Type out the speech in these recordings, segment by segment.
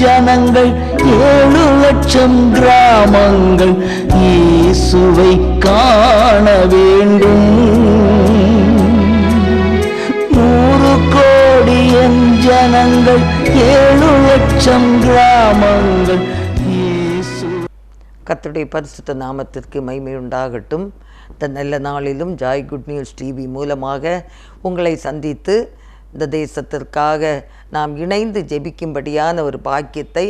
ஜனங்கள் 7,00,000 கிராமங்கள் இயேசுவை காண வேண்டும். 100 கோடி ஜனங்கள் 7,00,000 கிராமங்கள். கர்த்தருடைய பரிசுத்த நாமத்திற்கு மகிமை உண்டாகட்டும். இந்த நல்ல நாளிலும் ஜாய் குட் நியூஸ் டிவி மூலமாக உங்களை சந்தித்து இந்த தேசத்திற்காக நாம் இணைந்து ஜெபிக்கும்படியான ஒரு பாக்கியத்தை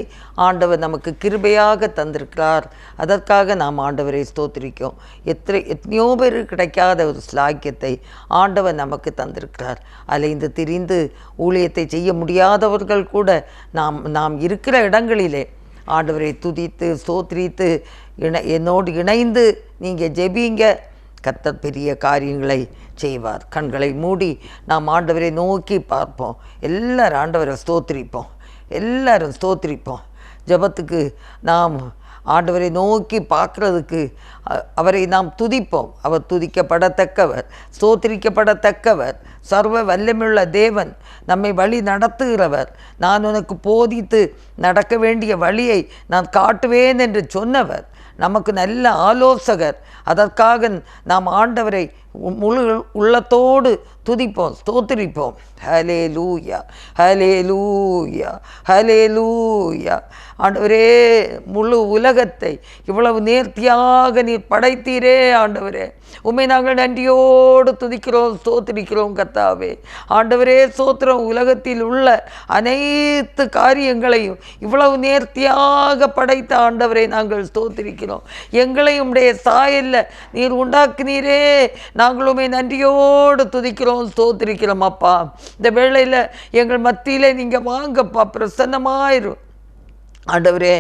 ஆண்டவர் நமக்கு கிருபையாக தந்திருக்கிறார். அதற்காக நாம் ஆண்டவரை ஸ்தோத்திரிக்கிறோம். எத்தனையோ பேர் கிடைக்காத ஒரு ஸ்லாக்கியத்தை ஆண்டவர் நமக்கு தந்திருக்கிறார். அலைந்து திரிந்து ஊழியத்தை செய்ய முடியாதவர்கள் கூட நாம் இருக்கிற இடங்களிலே ஆண்டவரை துதித்து ஸ்தோத்திரித்து என்னோடு இணைந்து நீங்கள் ஜெபிங்க. கர்த்தர் பெரிய காரியங்களை செய்வார். கண்களை மூடி நாம் ஆண்டவரை நோக்கி பார்ப்போம். எல்லாரும் ஆண்டவரை ஸ்தோத்திரிப்போம். எல்லாரும் ஸ்தோத்திரிப்போம். ஜெபத்துக்கு நாம் ஆண்டவரை நோக்கி பார்க்குறதுக்கு அவரை நாம் துதிப்போம். அவர் துதிக்கப்படத்தக்கவர், ஸ்தோத்திரிக்கப்படத்தக்கவர், சர்வ வல்லமையுள்ள தேவன், நம்மை வழி நடத்துகிறவர், நான் உனக்கு போதித்து நடக்க வேண்டிய வழியை நான் காட்டுவேன் என்று சொன்னவர், நமக்கு நல்ல ஆலோசகர். அதற்காக நாம் ஆண்டவரை முழு உள்ளத்தோடு துதிப்போம், ஸ்தோத்திரிப்போம். ஹல்லேலூயா, ஹல்லேலூயா, ஹல்லேலூயா. ஆண்டவரே, முழு உலகத்தை இவ்வளவு நேர்த்தியாக நீர் படைத்தீரே ஆண்டவரே, உம்மை நாங்கள் நன்றியோடு துதிக்கிறோம், ஸ்தோத்திரிக்கிறோம் கர்த்தாவே. ஆண்டவரே ஸ்தோத்திரம். உலகத்தில் உள்ள அனைத்து காரியங்களையும் இவ்வளவு நேர்த்தியாக படைத்த ஆண்டவரை நாங்கள் ஸ்தோத்திரிக்கிறோம். எங்களையும் உடைய சாயல்ல நீர் உண்டாக்குனீரே, நாங்கள் உம்மை நன்றியோடு துதிக்கிறோம், ஸ்தோத்திரிக்கிறோம் அப்பா. இந்த வேளையில் எங்கள் மத்தியிலே நீங்கள் வாங்கப்பா, பிரசன்னமாயிரும் ஆண்டவரே.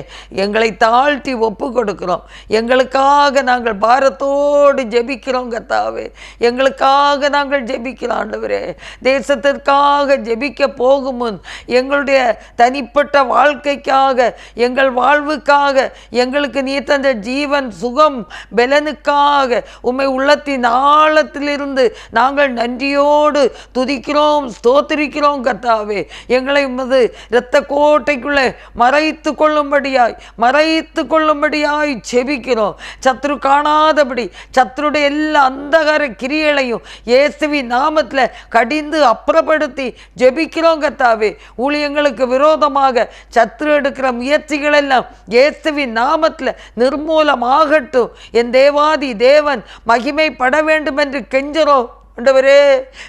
எங்களை தாழ்த்தி ஒப்பு கொடுக்கிறோம். எங்களுக்காக நாங்கள் பாரத்தோடு ஜெபிக்கிறோம் கர்த்தாவே. எங்களுக்காக நாங்கள் ஜெபிக்கிறோம் ஆண்டவரே. தேசத்திற்காக ஜெபிக்க போகும் முன் எங்களுடைய தனிப்பட்ட வாழ்க்கைக்காக, எங்கள் வாழ்வுக்காக, எங்களுக்கு நீ தந்த ஜீவன் சுகம் பலனுக்காக உம்மை உள்ளத்தின் ஆழத்திலிருந்து நாங்கள் நன்றியோடு துதிக்கிறோம், ஸ்தோத்திரிக்கிறோம் கர்த்தாவே. எங்களை உமது இரத்த கோட்டைக்குள்ளே மறைத்து கொள்ளும்படியாய் ஜெபிக்கிறோம். சத்ரு காணாதபடி சத்ருடைய எல்லா அந்தகார கிரியைகளையும் இயேசுவின் நாமத்தில் கடிந்து அப்புறப்படுத்தி ஜெபிக்கிறோம் கர்த்தாவே. ஊழியங்களுக்கு விரோதமாக சத்ரு எடுக்கிற முயற்சிகள் எல்லாம் இயேசுவின் நாமத்தில் நிர்மூலமாகட்டும். என் தேவாதி தேவன் மகிமைப்பட வேண்டும் என்று கெஞ்சுறோம் ஆண்டவரே.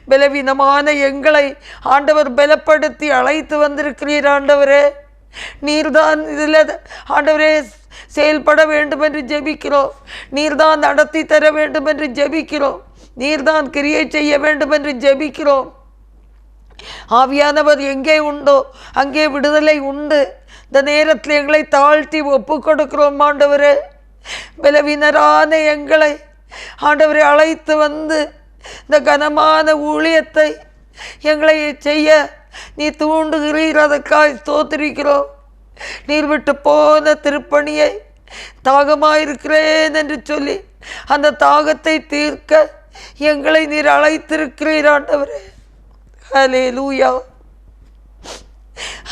பலவீனமான எங்களை ஆண்டவர் பலப்படுத்தி அழைத்து வந்திருக்கிறீர் ஆண்டவரே. நீர்தான் இதில் ஆண்டவரே செயல்பட வேண்டும் என்று ஜெபிக்கிறோம். நீர்தான் நடத்தி தர வேண்டும் என்று ஜெபிக்கிறோம். நீர்தான் கிரியை செய்ய வேண்டும் என்று ஜெபிக்கிறோம். ஆவியானவர் எங்கே உண்டோ அங்கே விடுதலை உண்டு. இந்த நேரத்தில் எங்களை தாழ்த்தி ஒப்பு கொடுக்கிறோம் ஆண்டவரே. பலவீனரான எங்களை ஆண்டவரை அழைத்து வந்து இந்த கனமான ஊழியத்தை எங்களை செய்ய நீ தூண்டுகிறீர். அதற்காய் ஸ்தோத்திரிக்கிறோம். நீர் விட்டு போன திருப்பணியை தாகமாயிருக்கிறேன் என்று சொல்லி அந்த தாகத்தை தீர்க்க எங்களை நீர் அழைத்திருக்கிறீர் ஆண்டவரே. ஹல்லேலூயா.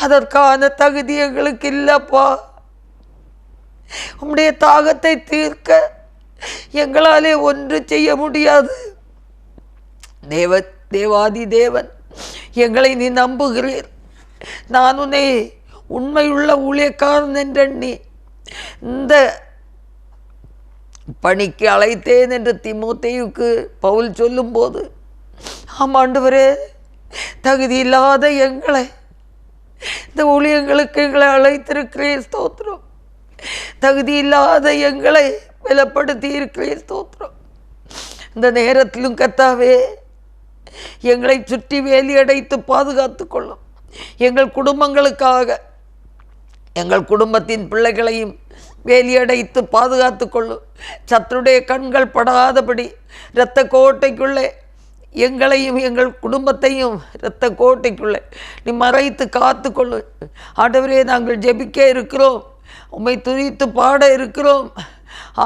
அதற்கான தகுதி எங்களுக்கு இல்லப்பா. உம்முடைய தாகத்தை தீர்க்க எங்களாலே ஒன்று செய்ய முடியாது. தேவாதி தேவன், எங்களை நீ நம்புகிறீர். நான் உன்னை உண்மையுள்ள ஊழியக்காரன் என்றெண்ணி இந்த பணிக்கு அழைத்தேன் என்று தீமோத்தேயுக்கு பவுல் சொல்லும்போது, ஆமாண்டவரே, தகுதி இல்லாத எங்களை இந்த ஊழியங்களுக்கு எங்களை அழைத்திருக்கிறீர், ஸ்தோத்திரம். தகுதி இல்லாத எங்களை பலப்படுத்தி இருக்கிறீர், ஸ்தோத்திரம். இந்த நேரத்திலும் கர்த்தாவே, எங்களை சுற்றி வேலி அடைத்து பாதுகாத்து கொள்ளும். எங்கள் குடும்பங்களுக்காக, எங்கள் குடும்பத்தின் பிள்ளைகளையும் வேலியடைத்து பாதுகாத்து கொள்ளும். சத்துருடைய கண்கள் படாதபடி இரத்த கோட்டைக்குள்ளே எங்களையும் எங்கள் குடும்பத்தையும் இரத்த கோட்டைக்குள்ளே நீ மறைத்து காத்து கொள்ளு. ஆண்டவரே, நாங்கள் ஜெபிக்க இருக்கிறோம், உம்மை துதித்து பாட இருக்கிறோம்.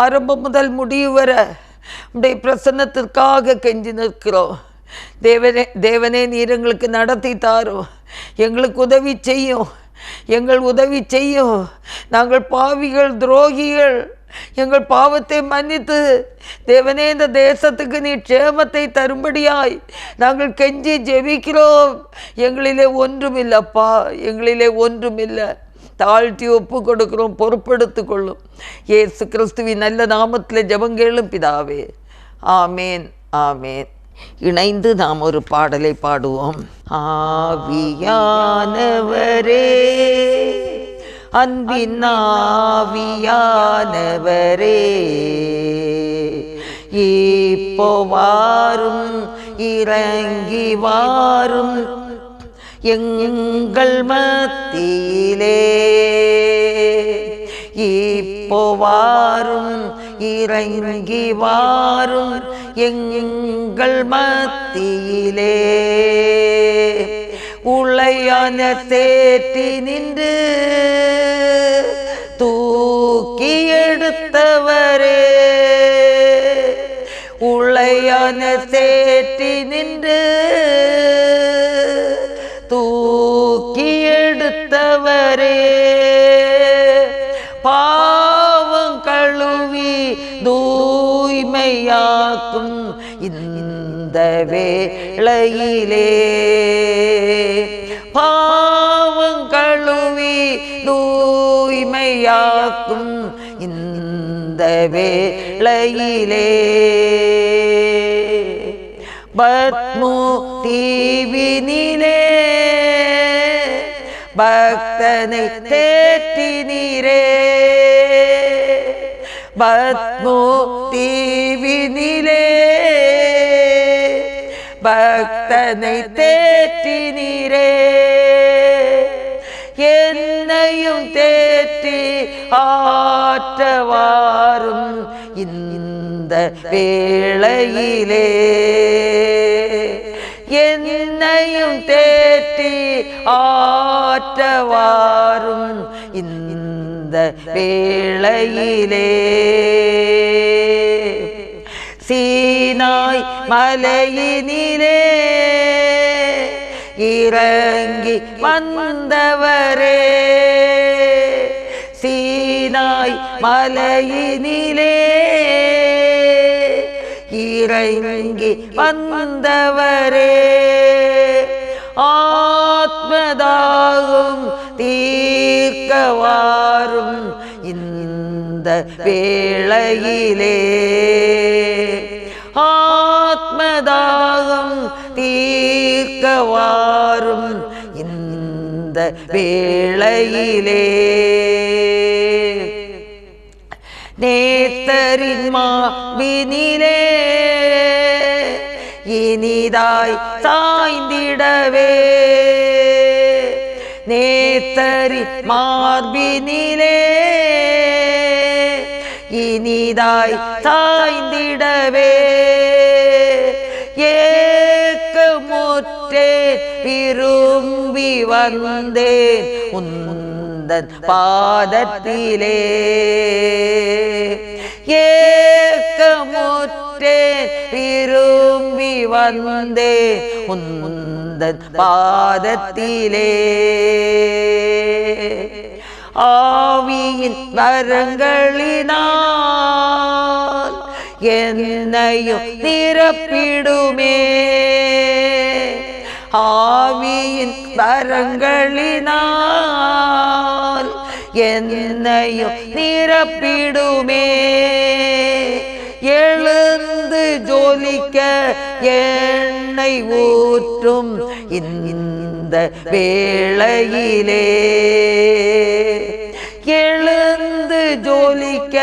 ஆரம்பம் முதல் முடிவு வர உம்முடைய பிரசன்னத்திற்காக கெஞ்சி நிற்கிறோம். தேவனே, நீர் எங்களுக்கு நடத்தி தாரும், எங்களுக்கு உதவி செய்யும். எங்கள் உதவி செய்யும். நாங்கள் பாவிகள், துரோகிகள். எங்கள் பாவத்தை மன்னித்து தேவனே இந்த தேசத்துக்கு நீ க்ஷேமத்தை தரும்படியாய் நாங்கள் கெஞ்சி ஜெபிக்கிறோம். எங்களிலே ஒன்றுமில்லப்பா, எங்களிலே ஒன்றுமில்லை. தாழ்த்தி ஒப்பு கொடுக்கிறோம், பொறுப்பெடுத்து கொள்ளும். இயேசு கிறிஸ்துவின் நல்ல நாமத்தில் ஜெபங்கேளும் பிதாவே. ஆமேன், ஆமேன். இணைந்து நாம் ஒரு பாடலை பாடுவோம். ஆவியானவரே, அன்பின் ஆவியானவரே, இப்போ வாரும், இறங்கி வாரும் எங்கள் மத்தியிலே. இப்போ வாரும், இறங்கி வாரும் எங்கள் மத்தியிலே. உளையான தேற்றி நின்று தூக்கி எடுத்தவரே, உளையான தேற்றி நின்று தூக்கி எடுத்தவரே, பாவம் கழுவி தூய்மையாக்கும் இந்த வேளையிலே. பாவம் கழுவி தூய்மையாக்கும் இந்த வேளையிலே. பத்மு தீவினிலே பக்தனை தேற்றினீரே, பத்மு தீவினிலே பக்தனை தேற்றினீரே. என்னையும் தேற்றி ஆற்றவாரும் இந்த வேளையிலே. என்னையும் தேற்றி ஆற்றவாரும் இந்த வேளையிலே. சீனாய் மலையினிலே இறங்கி வந்தவரே, சீனாய் மலையினிலே இறங்கி வந்தவரே, ஆத்மதாகும் தீர்க்கவாரும் இந்த வேளையிலே. ஆத்மதாகம் தீர்க்கவாரும் இந்த வேளையிலே. நேத்தரின் மாவினிலே இனிதாய் சாய்ந்திடவே, நேத்தரின் மார்பினிலே இனிதாய் சாய்ந்திடவே. ஏக்கமுற்றே விரும்பி வந்தேன் உந்தன் பாதத்திலே. ஏக்கமுற்றே விரும்பி வந்தேன் உந்தன் பாதத்திலே. ஆவியின் வரங்களினால் என்னையும் நிரப்பிடுமே, ஆவியின் வரங்களினால் என்னையும் நிரப்பிடுமே. எழுந்து ஜொலிக்க என்னை ஊற்றும் இந்த வேளையிலே. எழுந்து ஜொலிக்க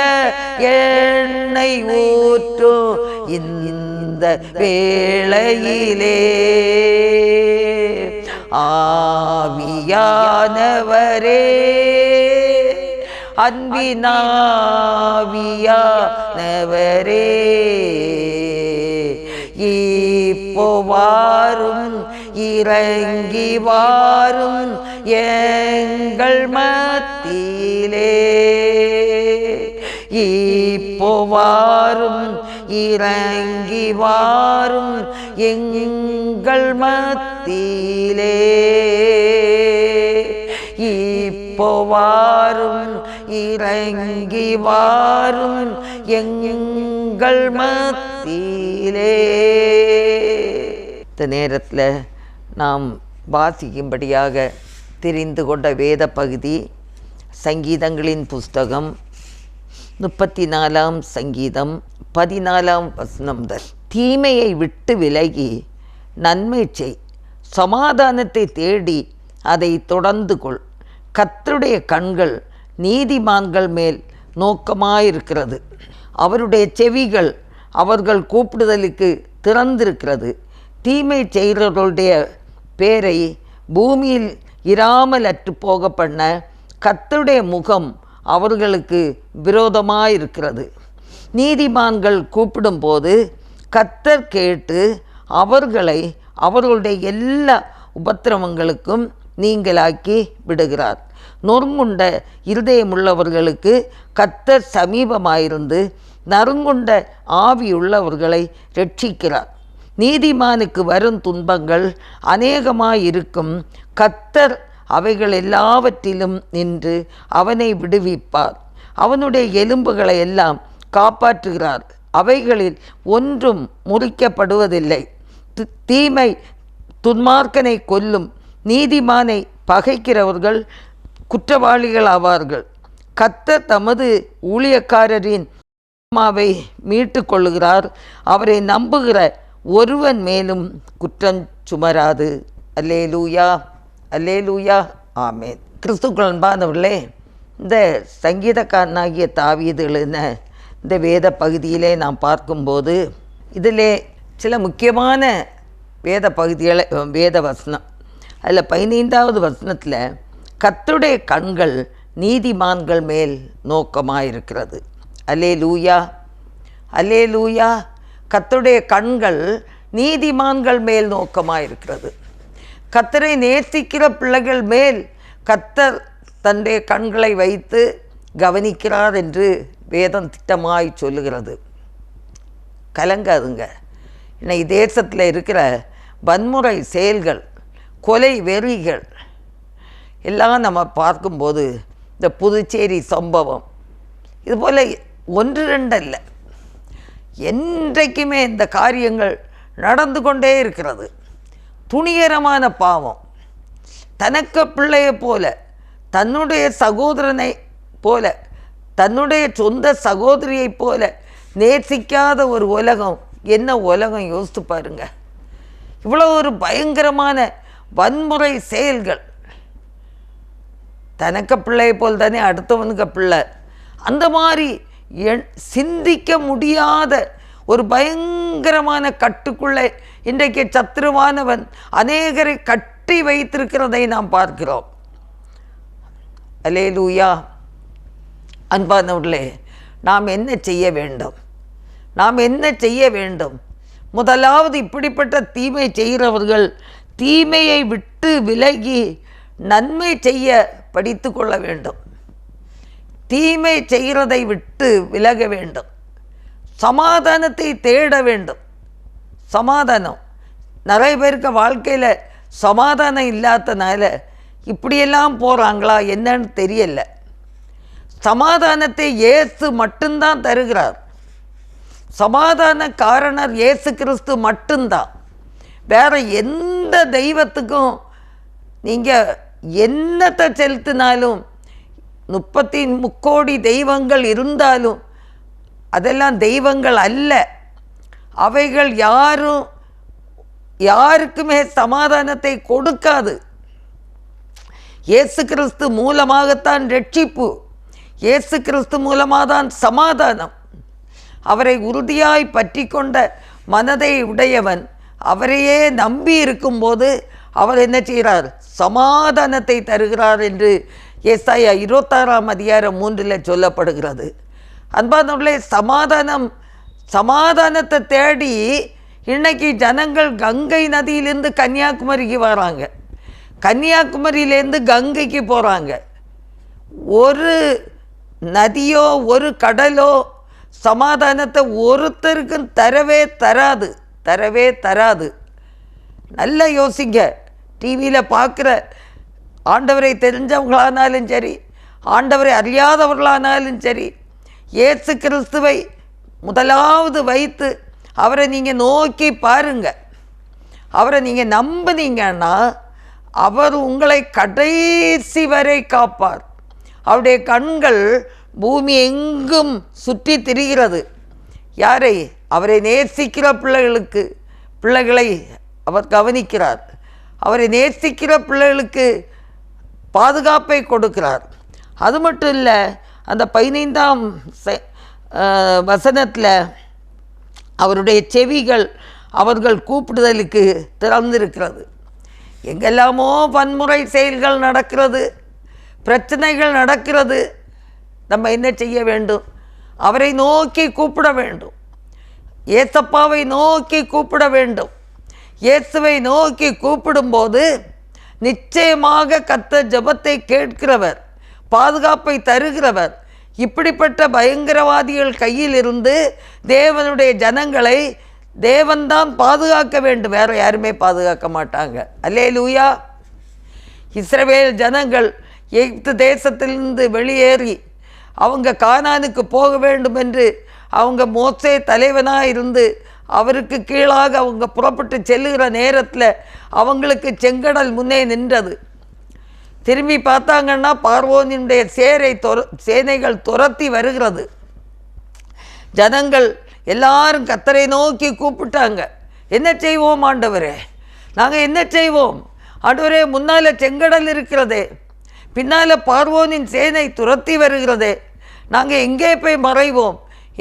என்னை ஊற்றும் இந்த வேளையிலே. ஆவியானவரே, அன்பினாவியானவரே, இப்போ வாரும், இறங்கி வாரும் எங்கள் மத்தியிலே. இப்போ வாரும், இறங்கி வாரும் எங்கள் மத்தியிலே. போவாரும் இறங்கி வாரும் எங்கள் மத்தியிலே. இந்த நேரத்தில் நாம் வாசிக்கும்படியாக தெரிந்து கொண்ட வேத பகுதி சங்கீதங்களின் புஸ்தகம் 34ஆம் சங்கீதம் 14ஆம் வசனம் முதல். தீமையை விட்டு விலகி நன்மை செய், சமாதானத்தை தேடி அதை தொடர்ந்து கொள். கர்த்தருடைய கண்கள் நீதிமான்கள் மேல் நோக்கமாயிருக்கிறது, அவருடைய செவிகள் அவர்கள் கூப்பிடுதலுக்கு திறந்திருக்கிறது. தீமை செய்கிறவர்களுடைய பேரை பூமியில் இராமல் அற்று போக பண்ண கர்த்தருடைய முகம் அவர்களுக்கு விரோதமாயிருக்கிறது. நீதிமான்கள் கூப்பிடும்போது கர்த்தர் கேட்டு அவர்களை அவர்களுடைய எல்லா உபத்திரவங்களுக்கும் நீங்களாக்கி விடுகிறார். நொறுங்குண்ட இருதயமுள்ளவர்களுக்கு கர்த்தர் சமீபமாயிருந்து நறுங்குண்ட ஆவியுள்ளவர்களை ரட்சிக்கிறார். நீதிமானுக்கு வரும் துன்பங்கள் அநேகமாயிருக்கும், கர்த்தர் அவைகள் எல்லாவற்றிலும் நின்று அவனை விடுவிப்பார். அவனுடைய எலும்புகளை எல்லாம் காப்பாற்றுகிறார், அவைகளில் ஒன்றும் முறிக்கப்படுவதில்லை. தீமை துன்மார்க்கனை கொல்லும், நீதிமானை பகைக்கிறவர்கள் குற்றவாளிகள் ஆவார்கள். கர்த்தர் தமது ஊழியக்காரரின் ஆத்மாவை மீட்டு கொள்ளுகிறார், அவரை நம்புகிற ஒருவன் மேலும் குற்றம் சுமராது. அல்லேலூயா, அல்லேலூயா, ஆமேன். கிறிஸ்துக்கள் அன்பானவர்களே, இந்த சங்கீதக்காரனாகிய தாவீது எழுதின இந்த வேத பகுதியிலே நாம் பார்க்கும்போது இதிலே சில முக்கியமான வேத பகுதிகளை வேத வசனம், அதில் 15வது வசனத்தில் கர்த்தருடைய கண்கள் நீதிமான்கள் மேல் நோக்கமாயிருக்கிறது. அல்லேலூயா, அல்லேலூயா. கர்த்தருடைய கண்கள் நீதிமான்கள் மேல் நோக்கமாயிருக்கிறது. கர்த்தரை நேசிக்கிற பிள்ளைகள் மேல் கர்த்தர் தன்னுடைய கண்களை வைத்து கவனிக்கிறார் என்று வேதம் திட்டமாய் சொல்லுகிறது. கலங்காதுங்க. இன்னைக்கு தேசத்தில் இருக்கிற வன்முறை செயல்கள், கொலை வெறிகள் எல்லாம் நம்ம பார்க்கும்போது, இந்த புதுச்சேரி சம்பவம் இதுபோல் ஒன்று ரெண்டு அல்ல, என்றைக்குமே இந்த காரியங்கள் நடந்து கொண்டே இருக்கிறது. துணிகரமான பாவம். தனக்கு பிள்ளையை போல, தன்னுடைய சகோதரனை போல, தன்னுடைய சொந்த சகோதரியைப் போல நேசிக்காத ஒரு உலகம். என்ன உலகம் யோசித்து பாருங்க. இவ்வளோ ஒரு பயங்கரமான வன்முறை செயல்கள். தனக்கு பிள்ளையை போல் தானே அடுத்தவனுக்கு பிள்ளை. அந்த மாதிரி சிந்திக்க முடியாத ஒரு பயங்கரமான கட்டுக்குள்ளே இன்றைக்கு சத்துருவானவன் அநேகரை கட்டி வைத்திருக்கிறதை நாம் பார்க்கிறோம். அல்லேலூயா. அன்பானவர்களே, நாம் என்ன செய்ய வேண்டும்? நாம் என்ன செய்ய வேண்டும்? முதலாவது, இப்படிப்பட்ட தீமை செய்கிறவர்கள் தீமையை விட்டு விலகி நன்மை செய்ய படித்து கொள்ள வேண்டும். தீமை செய்கிறதை விட்டு விலக வேண்டும். சமாதானத்தை தேட வேண்டும். சமாதானம் நிறைய பேருக்கு வாழ்க்கையில் சமாதானம் இல்லாதனால இப்படியெல்லாம் போகிறாங்களா என்னன்னு தெரியல. சமாதானத்தை இயேசு மட்டும்தான் தருகிறார். சமாதான காரணர் இயேசு கிறிஸ்து மட்டும்தான். வேற எந்த தெய்வத்துக்கும் நீங்கள் என்னத்தை செலுத்தினாலும், 33 கோடி தெய்வங்கள் இருந்தாலும் அதெல்லாம் தெய்வங்கள் அல்ல. அவைகள் யாருக்குமே சமாதானத்தை கொடுக்காது. இயேசு கிறிஸ்து மூலமாகத்தான் ரட்சிப்பு. இயேசு கிறிஸ்து மூலமாக தான் சமாதானம். அவரை உறுதியாய் பற்றி கொண்ட மனதை உடையவன் அவரையே நம்பி இருக்கும்போது அவர் என்ன செய்கிறார்? சமாதானத்தை தருகிறார் என்று ஏசாயா 26ஆம் அதிகாரம் 3 சொல்லப்படுகிறது. அன்பானவர்களே, சமாதானத்தை தேடி இன்னைக்கு ஜனங்கள் கங்கை நதியிலேருந்து கன்னியாகுமரிக்கு வராங்க, கன்னியாகுமரியிலேருந்து கங்கைக்கு போகிறாங்க. ஒரு நதியோ ஒரு கடலோ சமாதானத்தை ஒருத்தருக்கும் தரவே தராது. நல்லா யோசிங்க. டிவியில் பார்க்குற ஆண்டவரை தெரிஞ்சவங்களானாலும் சரி, ஆண்டவரை அறியாதவர்களானாலும் சரி, இயேசு கிறிஸ்துவை முதலாவது வைத்து அவரை நீங்கள் நோக்கி பாருங்க. அவரை நீங்கள் நம்பினீங்கன்னா அவர் உங்களை கடைசி வரை காப்பார். அவருடைய கண்கள் பூமி எங்கும் சுற்றி திரிகிறது. யாரை? அவரை நேசிக்கிற பிள்ளைகளை அவர் கவனிக்கிறார். அவரை நேசிக்கிற பிள்ளைகளுக்கு பாதுகாப்பை கொடுக்கிறார். அது மட்டும் இல்லை, அந்த 15ஆம் வசனத்தில் அவருடைய செவிகள் அவர்கள் கூப்பிடுதலுக்கு திறந்திருக்கிறது. எங்கெல்லாமோ வன்முறை செயல்கள் நடக்கிறது, பிரச்சனைகள் நடக்கிறது. நம்ம என்ன செய்ய வேண்டும்? அவரை நோக்கி கூப்பிட வேண்டும். ஏசப்பாவை நோக்கி கூப்பிட வேண்டும். இயேசுவை நோக்கி கூப்பிடும்போது நிச்சயமாக கர்த்தர் ஜெபத்தை கேட்கிறவர், பாதுகாப்பை தருகிறவர். இப்படிப்பட்ட பயங்கரவாதிகள் கையில் இருந்து தேவனுடைய ஜனங்களை தேவன்தான் பாதுகாக்க வேண்டும், வேற யாருமே பாதுகாக்க மாட்டாங்க. அல்லேலூயா. இஸ்ரவேல் ஜனங்கள் எகிப்து தேசத்திலிருந்து வெளியேறி அவங்க கானானுக்கு போக வேண்டும் என்று அவங்க மோசே தலைவனாக இருந்து அவருக்கு கீழாக அவங்க புறப்பட்டு செல்லுகிற நேரத்தில் அவங்களுக்கு செங்கடல் முன்னே நின்றது. திரும்பி பார்த்தாங்கன்னா பார்வோனினுடைய சேனைகள் துரத்தி வருகிறது. ஜனங்கள் எல்லாரும் கர்த்தரை நோக்கி கூப்பிட்டாங்க. என்ன செய்வோம் ஆண்டவரே? நாங்கள் என்ன செய்வோம் ஆண்டவரே? முன்னால் செங்கடல் இருக்கிறதே, பின்னால் பார்வோனின் சேனை துரத்தி வருகிறதே, நாங்கள் எங்கே போய் மறைவோம்,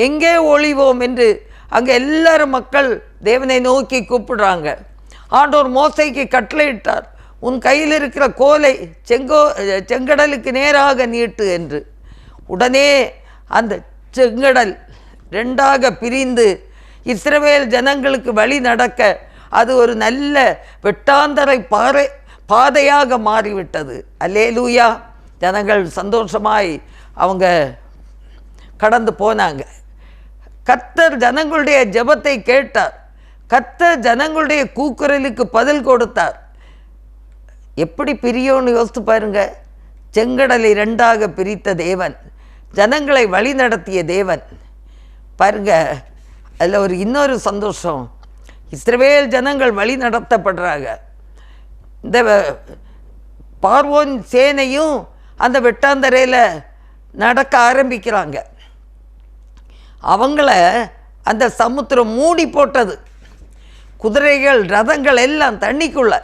எங்கே ஒளிவோம் என்று அங்கே எல்லாரும் மக்கள் தேவனை நோக்கி கூப்பிடுறாங்க. ஆண்டவர் மோசைக்கு கட்டளையிட்டார், உன் கையில் இருக்கிற கோலை செங்கடலுக்கு நேராக நீட்டு என்று. உடனே அந்த செங்கடல் 2ஆக பிரிந்து இஸ்ரவேல் ஜனங்களுக்கு வழி நடக்க அது ஒரு நல்ல வெட்டாந்தரை பாதையாக மாறிவிட்டது. அல்லேலூயா. ஜனங்கள் சந்தோஷமாய் அவங்க கடந்து போனாங்க. கர்த்தர் ஜனங்களுடைய ஜெபத்தை கேட்டார். கர்த்தர் ஜனங்களுடைய கூக்குரலுக்கு பதில் கொடுத்தார். எப்படி பிரியோன்னு யோசித்து பாருங்க. செங்கடலை 2ஆக பிரித்த தேவன், ஜனங்களை வழி நடத்திய தேவன். பாருங்க, அதில் ஒரு இன்னொரு சந்தோஷம். இஸ்ரவேல் ஜனங்கள் வழி நடத்தப்படுறாங்க. இந்த பார்வோன் சேனையும் அந்த வெட்டாந்தரையில் நடக்க ஆரம்பிக்கிறாங்க. அவங்கள அந்த சமுத்திரம் மூடி போட்டது. குதிரைகள் ரதங்கள் எல்லாம் தண்ணிக்குள்ள.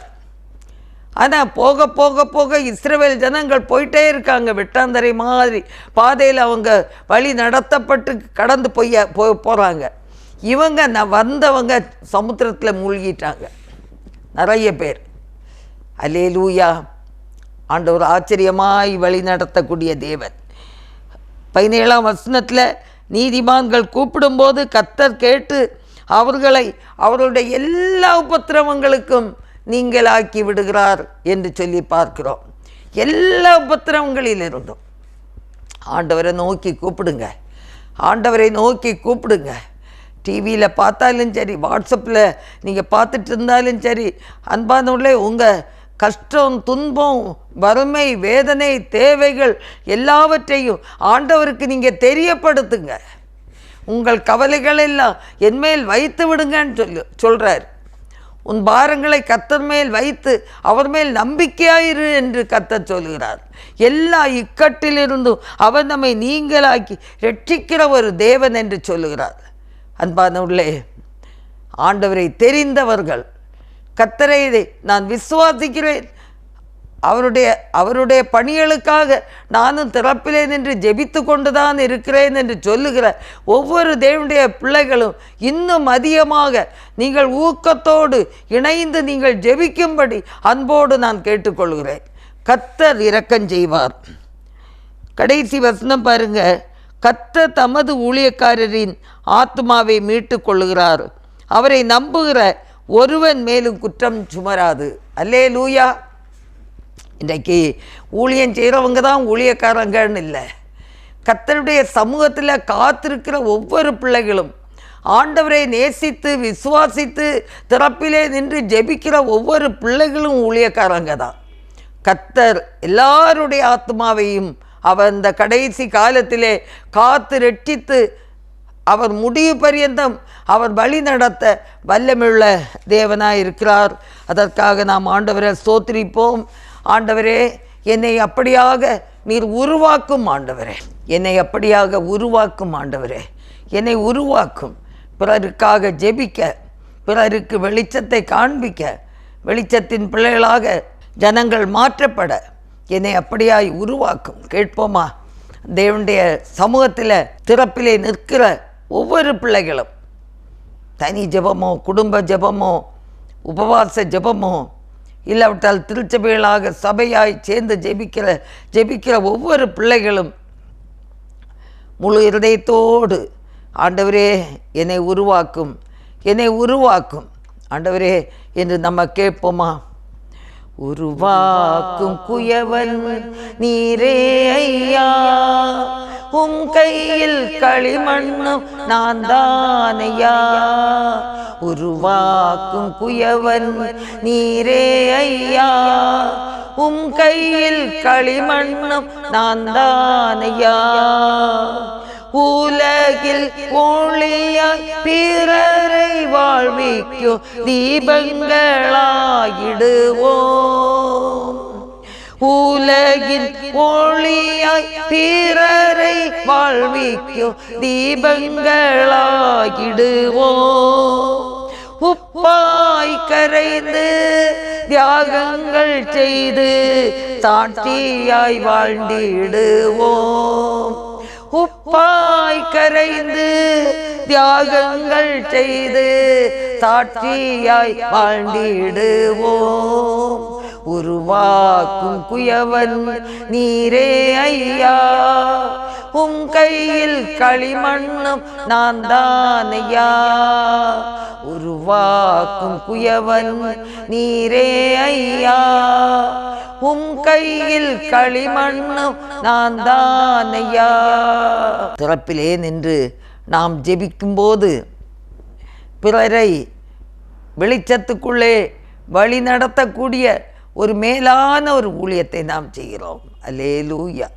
ஆனால் போக போக போக இஸ்ரவேல் ஜனங்கள் போயிட்டே இருக்காங்க. வெட்டாந்தரை மாதிரி பாதையில் அவங்க வழி நடத்தப்பட்டு கடந்து போகிறாங்க. இவங்க வந்தவங்க சமுத்திரத்தில் மூழ்கிட்டாங்க நிறைய பேர். அல்லேலூயா. ஆண்டவர் ஆச்சரியமாய் வழி நடத்தக்கூடிய தேவன். 17ஆம் வசனத்தில் நீதிமான்கள் கூப்பிடும்போது கர்த்தர் கேட்டு அவர்களை அவர்களுடைய எல்லா உபத்திரவங்களுக்கும் நீங்களாக்கி விடுகிறார் என்று சொல்லி பார்க்கிறோம். எல்லா உபத்திரவங்களிலிருந்தும் ஆண்டவரை நோக்கி கூப்பிடுங்க. ஆண்டவரை நோக்கி கூப்பிடுங்க. டிவியில் பார்த்தாலும் சரி, வாட்ஸ்அப்பில் நீங்கள் பார்த்துட்டு இருந்தாலும் சரி, அன்பானவர்களே, உங்கள் கஷ்டம், துன்பம், வறுமை, வேதனை, தேவைகள் எல்லாவற்றையும் ஆண்டவருக்கு நீங்கள் தெரியப்படுத்துங்க. உங்கள் கவலைகள் எல்லாம் என்மேல் வைத்து விடுங்கன்னு சொல்கிறார். உன் பாரங்களை கர்த்தர் மேல் வைத்து அவர் மேல் நம்பிக்கையாயிரு என்று கர்த்தர் சொல்கிறார். எல்லா இக்கட்டிலிருந்தும் அவர் நம்மை நீங்களாக்கி ரட்சிக்கிற ஒரு தேவன் என்று சொல்லுகிறார். அன்பானவர்களே, ஆண்டவரை தெரிந்தவர்கள், கர்த்தரை நான் விசுவாசிக்கிறேன், அவருடைய பணிகளுக்காக நானும் திறப்பிலே நின்று ஜெபித்து கொண்டுதான் இருக்கிறேன் என்று சொல்லுகிற ஒவ்வொரு தேவனுடைய பிள்ளைகளும் இன்னும் அதிகமாக நீங்கள் ஊக்கத்தோடு இணைந்து நீங்கள் ஜெபிக்கும்படி அன்போடு நான் கேட்டுக்கொள்கிறேன். கர்த்தர் இரக்கம் செய்வார். கடைசி வசனம் பாருங்க. கர்த்தர் தமது ஊழியக்காரரின் ஆத்மாவை மீட்டு கொள்ளுகிறார், அவரை நம்புகிற ஒருவன் மேலும் குற்றம் சுமராது. அல்லேலூயா. இன்றைக்கு ஊழியம் செய்கிறவங்க தான் ஊழியக்காரங்கன்னு இல்லை. கர்த்தருடைய சமூகத்தில் காத்திருக்கிற ஒவ்வொரு பிள்ளைகளும், ஆண்டவரை நேசித்து விசுவாசித்து திறப்பிலே நின்று ஜெபிக்கிற ஒவ்வொரு பிள்ளைகளும் ஊழியக்காரங்க தான். கர்த்தர் எல்லாருடைய ஆத்மாவையும் அவர் இந்த கடைசி காலத்திலே காத்து ரட்சித்து அவர் முடிவு பரியந்தம் அவர் வழி நடத்த வல்லமையுள்ள தேவனாய் இருக்கிறார். அதற்காக நாம் ஆண்டவரை ஸ்தோத்திரிப்போம். ஆண்டவரே, என்னை அப்படியாக நீர் உருவாக்கும் ஆண்டவரே, என்னை அப்படியாக உருவாக்கும் ஆண்டவரே, என்னை உருவாக்கும். பிறருக்காக ஜெபிக்க, பிறருக்கு வெளிச்சத்தை காண்பிக்க, வெளிச்சத்தின் பிள்ளைகளாக ஜனங்கள் மாற்றப்பட என்னை அப்படியாய் உருவாக்கும். கேட்போமா? தேவனுடைய சமூகத்தில் திறப்பிலே நிற்கிற ஒவ்வொரு பிள்ளைகளும் தனி ஜெபமோ, குடும்ப ஜெபமோ, உபவாச ஜெபமோ, இல்லாவிட்டால் திருச்சபைகளாக சபையாய் சேர்ந்து ஜெபிக்கிற ஒவ்வொரு பிள்ளைகளும் முழு இருதயத்தோடு ஆண்டவரே என்னை உருவாக்கும், என்னை உருவாக்கும் ஆண்டவரே என்று நம்ம கேட்போமா? உருவாக்கும் குயவன் நீரே ஐயா, உம் கையில் களிமண்ணும் நான் தானையா. உருவாக்கும் குயவன் நீரே ஐயா, உம் கையில் களிமண்ணும் நான் தானையா. உலகில் ஒளியாய் பிறரை வாழ்விக்கும் தீபங்களாயிடுவோம். உலகின் ஒளியாய் பிறரை வாழ்விக்கும் தீபங்களாயிடுவோம். உப்பாய் கரைந்து தியாகங்கள் செய்து சாட்சியாய் வாழ்ந்திடுவோம். உப்பாய் கரைந்து தியாகங்கள் செய்து சாட்சியாய் வாழ்ந்திடுவோம். உருவாக்கும் குயவன் நீரே ஐயா, உம் கையில் களிமண்ணும் நான் தானையா. உருவாக்கும் குயவன் நீரே ஐயா, உம் கையில் களிமண்ணும் நான் தானையா. திறப்பிலே நின்று நாம் ஜெபிக்கும்போது பிறரை வெளிச்சத்துக்குள்ளே வழி நடத்தக்கூடிய ஒரு மேலான ஒரு ஊழியத்தை நாம் செய்கிறோம். ஹல்லேலூயா,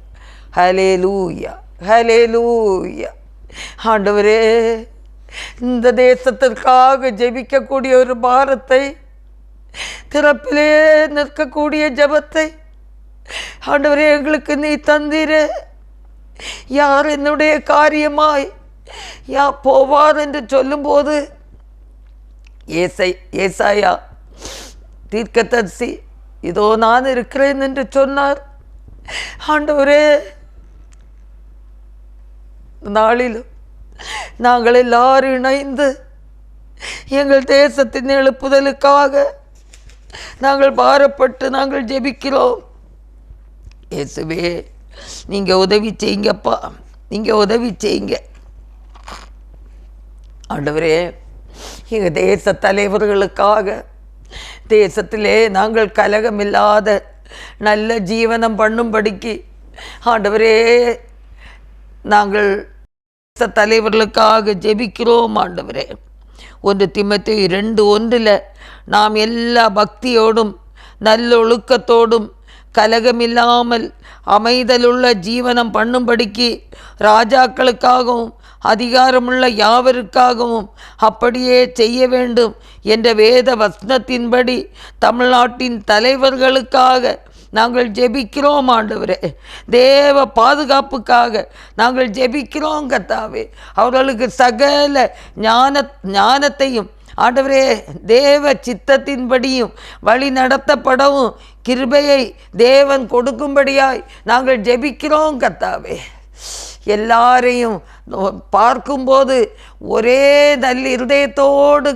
ஹல்லேலூயா, ஹல்லேலூயா. ஆண்டவரே, இந்த தேசத்திற்காக ஜெபிக்கக்கூடிய ஒரு பாரத்தை, திறப்பிலே நிற்கக்கூடிய ஜெபத்தை ஆண்டவரே எங்களுக்கு நீ தந்தீரே. யார் என்னுடைய காரியமாய் போவார் என்று சொல்லும்போது ஏசாயா தீர்க்கதரிசி இதோ நான் இருக்கிறேன் என்று சொன்னார். ஆண்டவரே, நாளிலும் நாங்கள் எல்லாரும் இணைந்து எங்கள் தேசத்தின் எழுப்புதலுக்காக நாங்கள் பாரப்பட்டு நாங்கள் ஜெபிக்கிறோம். இயேசுவே, நீங்கள் உதவி செய்யுங்கப்பா, நீங்கள் உதவி செய்யுங்க. ஆண்டவரே, எங்கள் தேச தலைவர்களுக்காக, தேசத்திலே நாங்கள் கலகமில்லாத நல்ல ஜீவனம் பண்ணும்படிக்கு ஆண்டவரே நாங்கள் தேச தலைவர்களுக்காக ஜெபிக்கிறோம். ஆண்டவரே, 1 தீமோத்தேயு 2:1 நாம் எல்லா பக்தியோடும் நல்லொழுக்கத்தோடும் கலகமில்லாமல் அமைதலுள்ள ஜீவனம் பண்ணும்படிக்கு ராஜாக்களுக்காகவும் அதிகாரமுள்ள யாவருக்காகவும் அப்படியே செய்ய வேண்டும் என்ற வேத வசனத்தின்படி தமிழ்நாட்டின் தலைவர்களுக்காக நாங்கள் ஜெபிக்கிறோம். ஆண்டவரே, தேவ பாதுகாப்புக்காக நாங்கள் ஜெபிக்கிறோம். கர்த்தாவே, அவர்களுக்கு சகல ஞானத்தையும் ஆண்டவரே தேவ சித்தத்தின்படியும் வழி நடத்தப்படவும் கிருபையை தேவன் கொடுக்கும்படியாய் நாங்கள் ஜெபிக்கிறோம். கர்த்தாவே, எல்லாரையும் பார்க்கும்போது ஒரே நல்ல இருதயத்தோடு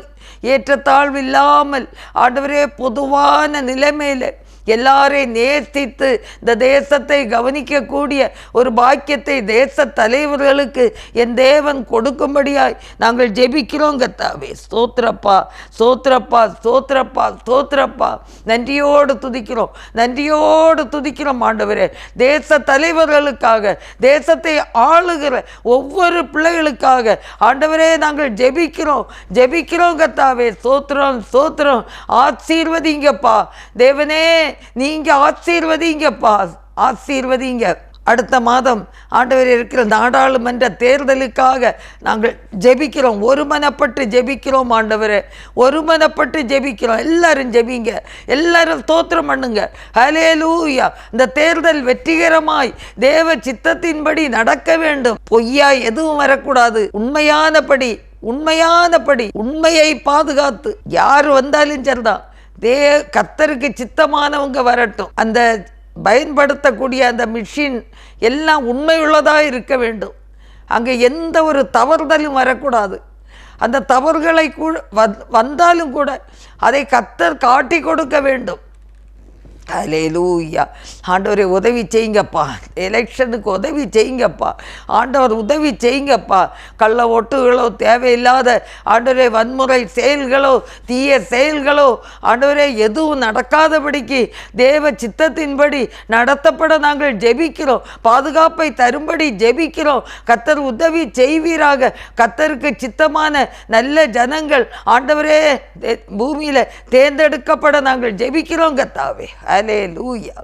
ஏற்றத்தாழ்வு இல்லாமல் ஆண்டவரே பொதுவான நிலைமையில் எல்லாரையும் நேசித்து இந்த தேசத்தை கவனிக்கக்கூடிய ஒரு பாக்கியத்தை தேச தலைவர்களுக்கு என் தேவன் கொடுக்கும்படியாய் நாங்கள் ஜெபிக்கிறோம். கர்த்தாவே, ஸ்தோத்திரப்பா, ஸ்தோத்திரப்பா, ஸ்தோத்திரப்பா, ஸ்தோத்திரப்பா. நன்றியோடு துதிக்கிறோம், நன்றியோடு துதிக்கிறோம். ஆண்டவரே, தேச தலைவர்களுக்காக, தேசத்தை ஆளுகிற ஒவ்வொரு பிள்ளைகளுக்காக ஆண்டவரே நாங்கள் ஜெபிக்கிறோம், ஜெபிக்கிறோம். கர்த்தாவே, ஸ்தோத்திரம், ஸ்தோத்திரம். ஆசீர்வதிங்கப்பா தேவனே. நீங்கள் ஆசீர்வதிங்கப்பா, ஆசீர்வதிங்க. அடுத்த மாதம் ஆண்டவர் இருக்கிற நாடாளுமன்ற தேர்தலுக்காக நாங்கள் ஜெபிக்கிறோம், ஒருமனப்பட்டு ஜெபிக்கிறோம் ஆண்டவரே, ஒருமனப்பட்டு ஜெபிக்கிறோம். எல்லாரும் ஜெபிங்க, எல்லாரும் ஸ்தோத்திரம் பண்ணுங்க. ஹல்லேலூயா. இந்த தேர்தல் வெற்றிகரமாய் தேவ சித்தத்தின்படி நடக்க வேண்டும். பொய்யா எதுவும் வரக்கூடாது. உண்மையானபடி உண்மையை பாதுகாத்து யார் வந்தாலும் சரிதான், கர்த்தருக்கு சித்தமானவங்க வரட்டும். அந்த பயன்படுத்தக்கூடிய அந்த மிஷின் எல்லாம் உண்மையுள்ளதாக இருக்க வேண்டும். அங்கே எந்த ஒரு தவறுதலும் வரக்கூடாது. அந்த தவறுகளை வந்தாலும் கூட அதை கர்த்தர் காட்டி கொடுக்க வேண்டும். ஹல்லேலூயா. ஆண்டவரை உதவி செய்யுங்கப்பா, எலெக்ஷனுக்கு உதவி செய்யுங்கப்பா, ஆண்டவர் உதவி செய்யுங்கப்பா. கள்ள ஓட்டுகளோ, தேவையில்லாத ஆண்டவரே வன்முறை செயல்களோ, தீய செயல்களோ ஆண்டவரே எதுவும் நடக்காதபடிக்கு தேவ சித்தத்தின்படி நடத்தப்பட நாங்கள் ஜெபிக்கிறோம். பாதுகாப்பை தரும்படி ஜெபிக்கிறோம். கர்த்தர் உதவி செய்வீராக. கர்த்தருக்கு சித்தமான நல்ல ஜனங்கள் ஆண்டவரே பூமியில் தேர்ந்தெடுக்கப்பட நாங்கள் ஜெபிக்கிறோம் கர்த்தாவே. ஹல்லேலூயா,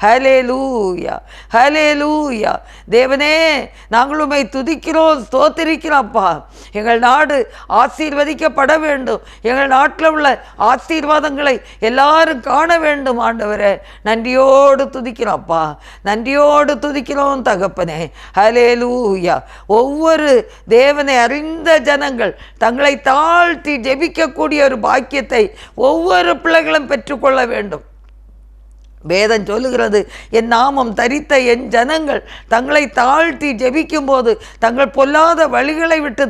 ஹல்லேலூயா, ஹல்லேலூயா. தேவனே, நாங்கள் உம்மை துதிக்கிறோம், ஸ்தோத்திரிக்கிறோம்ப்பா. எங்கள் நாடு ஆசீர்வதிக்கப்பட வேண்டும். எங்கள் நாட்டில் உள்ள ஆசீர்வாதங்களை எல்லாரும் காண வேண்டும் ஆண்டவரே. நன்றியோடு துதிக்கிறோம்ப்பா, நன்றியோடு துதிக்கிறோம் தகப்பனே. ஹல்லேலூயா. ஒவ்வொரு தேவனை அறிந்த ஜனங்கள் தங்களை தாழ்த்தி ஜெபிக்கக்கூடிய ஒரு பாக்கியத்தை ஒவ்வொரு பிள்ளைகளும் பெற்றுக்கொள்ள வேண்டும். வேதம் சொல்லுகிறது, என் நாமம் தரித்த என் ஜனங்கள் தங்களை தாழ்த்தி ஜெபிக்கும் போது, தங்கள் பொல்லாத வழிகளை விட்டு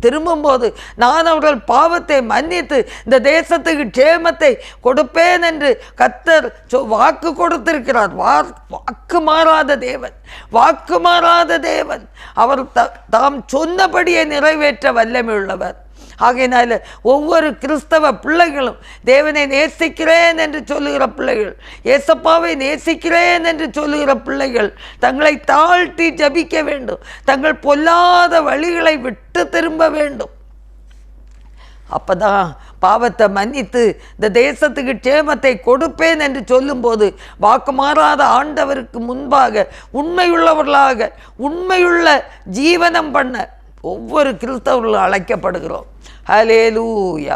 திரும்பும்போது நான் அவர்கள் பாவத்தை மன்னித்து இந்த தேசத்துக்கு க்ஷேமத்தை கொடுப்பேன் என்று கர்த்தர் வாக்கு கொடுத்திருக்கிறார். வாக்கு மாறாத தேவன், வாக்கு மாறாத தேவன். அவர் தாம் சொன்னபடியே நிறைவேற்ற வல்லமை உள்ளவர். ஆகையினால ஒவ்வொரு கிறிஸ்தவ பிள்ளைகளும் தேவனை நேசிக்கிறேன் என்று சொல்லுகிற பிள்ளைகள், ஏசப்பாவை நேசிக்கிறேன் என்று சொல்லுகிற பிள்ளைகள் தங்களை தாழ்த்தி ஜபிக்க வேண்டும். தங்கள் பொல்லாத வழிகளை விட்டு திரும்ப வேண்டும். அப்பதான் பாவத்தை மன்னித்து இந்த தேசத்துக்கு க்ஷேமத்தை கொடுப்பேன் என்று சொல்லும்போது வாக்கு மாறாத ஆண்டவருக்கு முன்பாக உண்மையுள்ளவர்களாக உண்மையுள்ள ஜீவனம் பண்ண ஒவ்வொரு கிறிஸ்தவர்களும் அழைக்கப்படுகிறோம். ஹல்லேலூயா.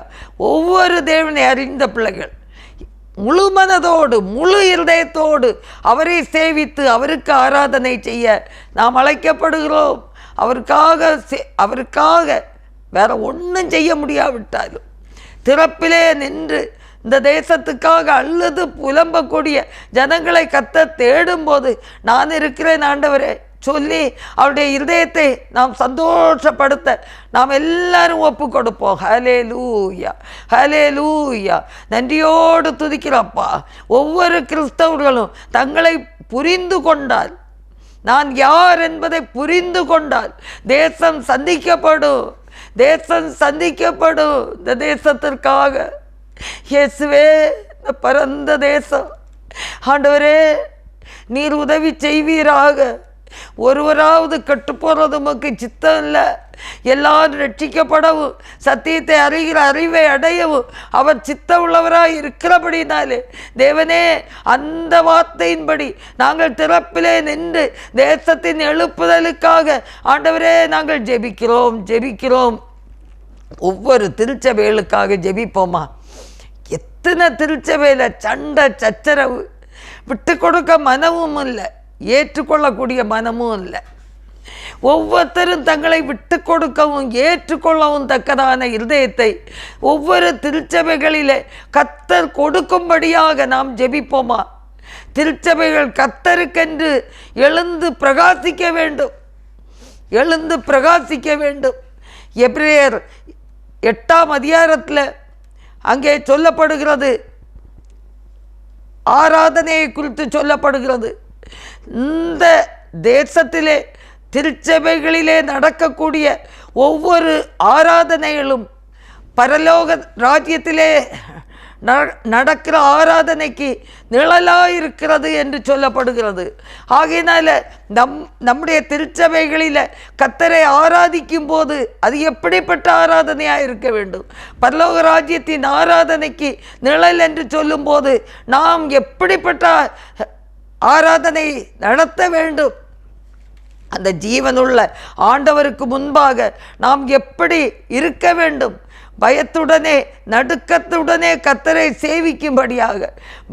ஒவ்வொரு தேவனை அறிந்த பிள்ளைகள் முழு மனதோடு முழு இருதயத்தோடு அவரை சேவித்து அவருக்கு ஆராதனை செய்ய நாம் அழைக்கப்படுகிறோம். அவருக்காக வேற ஒன்றும் செய்ய முடியாவிட்டாலும் திறப்பிலே நின்று இந்த தேசத்துக்காக அழுது புலம்பக்கூடிய ஜனங்களை கர்த்தர் தேடும்போது நான் இருக்கிறேன் ஆண்டவரே சொல்லி அவருடைய இருதயத்தை நாம் சந்தோஷப்படுத்த நாம் எல்லாரும் ஒப்பு கொடுப்போம். ஹல்லேலூயா, ஹல்லேலூயா. நன்றியோடு துதிக்கிறப்பா. ஒவ்வொரு கிறிஸ்தவர்களும் தங்களை புரிந்து கொண்டால், நான் யார் என்பதை புரிந்து கொண்டால் தேசம் சந்திக்கப்படும், தேசம் சந்திக்கப்படும். இந்த தேசத்திற்காக இயேசுவே, இந்த பரந்த தேசம் ஆண்டவரே நீர் உதவி செய்வீராக. ஒருவராவது கெட்டு போறது உமக்கு சித்தம் இல்லை. எல்லாரும் ரட்சிக்கப்படவும் சத்தியத்தை அறிகிற அறிவை அடையவும் அவர் சித்தம் உள்ளவராய் இருக்கிறபடினாலே தேவனே, அந்த வார்த்தையின்படி நாங்கள் திறப்பிலே நின்று தேசத்தின் எழுப்புதலுக்காக ஆண்டவரே நாங்கள் ஜெபிக்கிறோம். ஒவ்வொரு திருச்சபைகளுக்காக ஜெபிப்போமா? எத்தனை திருச்சபையில் சண்டை சச்சரவு, விட்டு கொடுக்க மனமும் இல்லை, ஏற்றுக்கொள்ளக்கூடிய மனமும் இல்லை. ஒவ்வொருத்தரும் தங்களை விட்டு கொடுக்கவும் ஏற்றுக்கொள்ளவும் தக்கதான இருதயத்தை ஒவ்வொரு திருச்சபைகளிலே கர்த்தர் கொடுக்கும்படியாக நாம் ஜெபிப்போமா? திருச்சபைகள் கர்த்தருக்கென்று எழுந்து பிரகாசிக்க வேண்டும், எழுந்து பிரகாசிக்க வேண்டும். எபிரேயர் 8ஆம் அதிகாரத்தில் அங்கே சொல்லப்படுகிறது, ஆராதனையை குறித்து சொல்லப்படுகிறது. இந்த தேசத்திலே திருச்சபைகளிலே நடக்கக்கூடிய ஒவ்வொரு ஆராதனைகளும் பரலோக ராஜ்யத்திலே நடக்கிற ஆராதனைக்கு நிழலாயிருக்கிறது என்று சொல்லப்படுகிறது. ஆகையினால நம்முடைய திருச்சபைகளில் கர்த்தரை ஆராதிக்கும் போது அது எப்படிப்பட்ட ஆராதனையாக இருக்க வேண்டும்? பரலோக ராஜ்யத்தின் ஆராதனைக்கு நிழல் என்று சொல்லும்போது நாம் எப்படிப்பட்ட ஆராதனை நடத்த வேண்டும்? அந்த ஜீவனுள்ள ஆண்டவருக்கு முன்பாக நாம் எப்படி இருக்க வேண்டும்? பயத்துடனே நடுக்கத்துடனே கர்த்தரை சேவிக்கும்படியாக,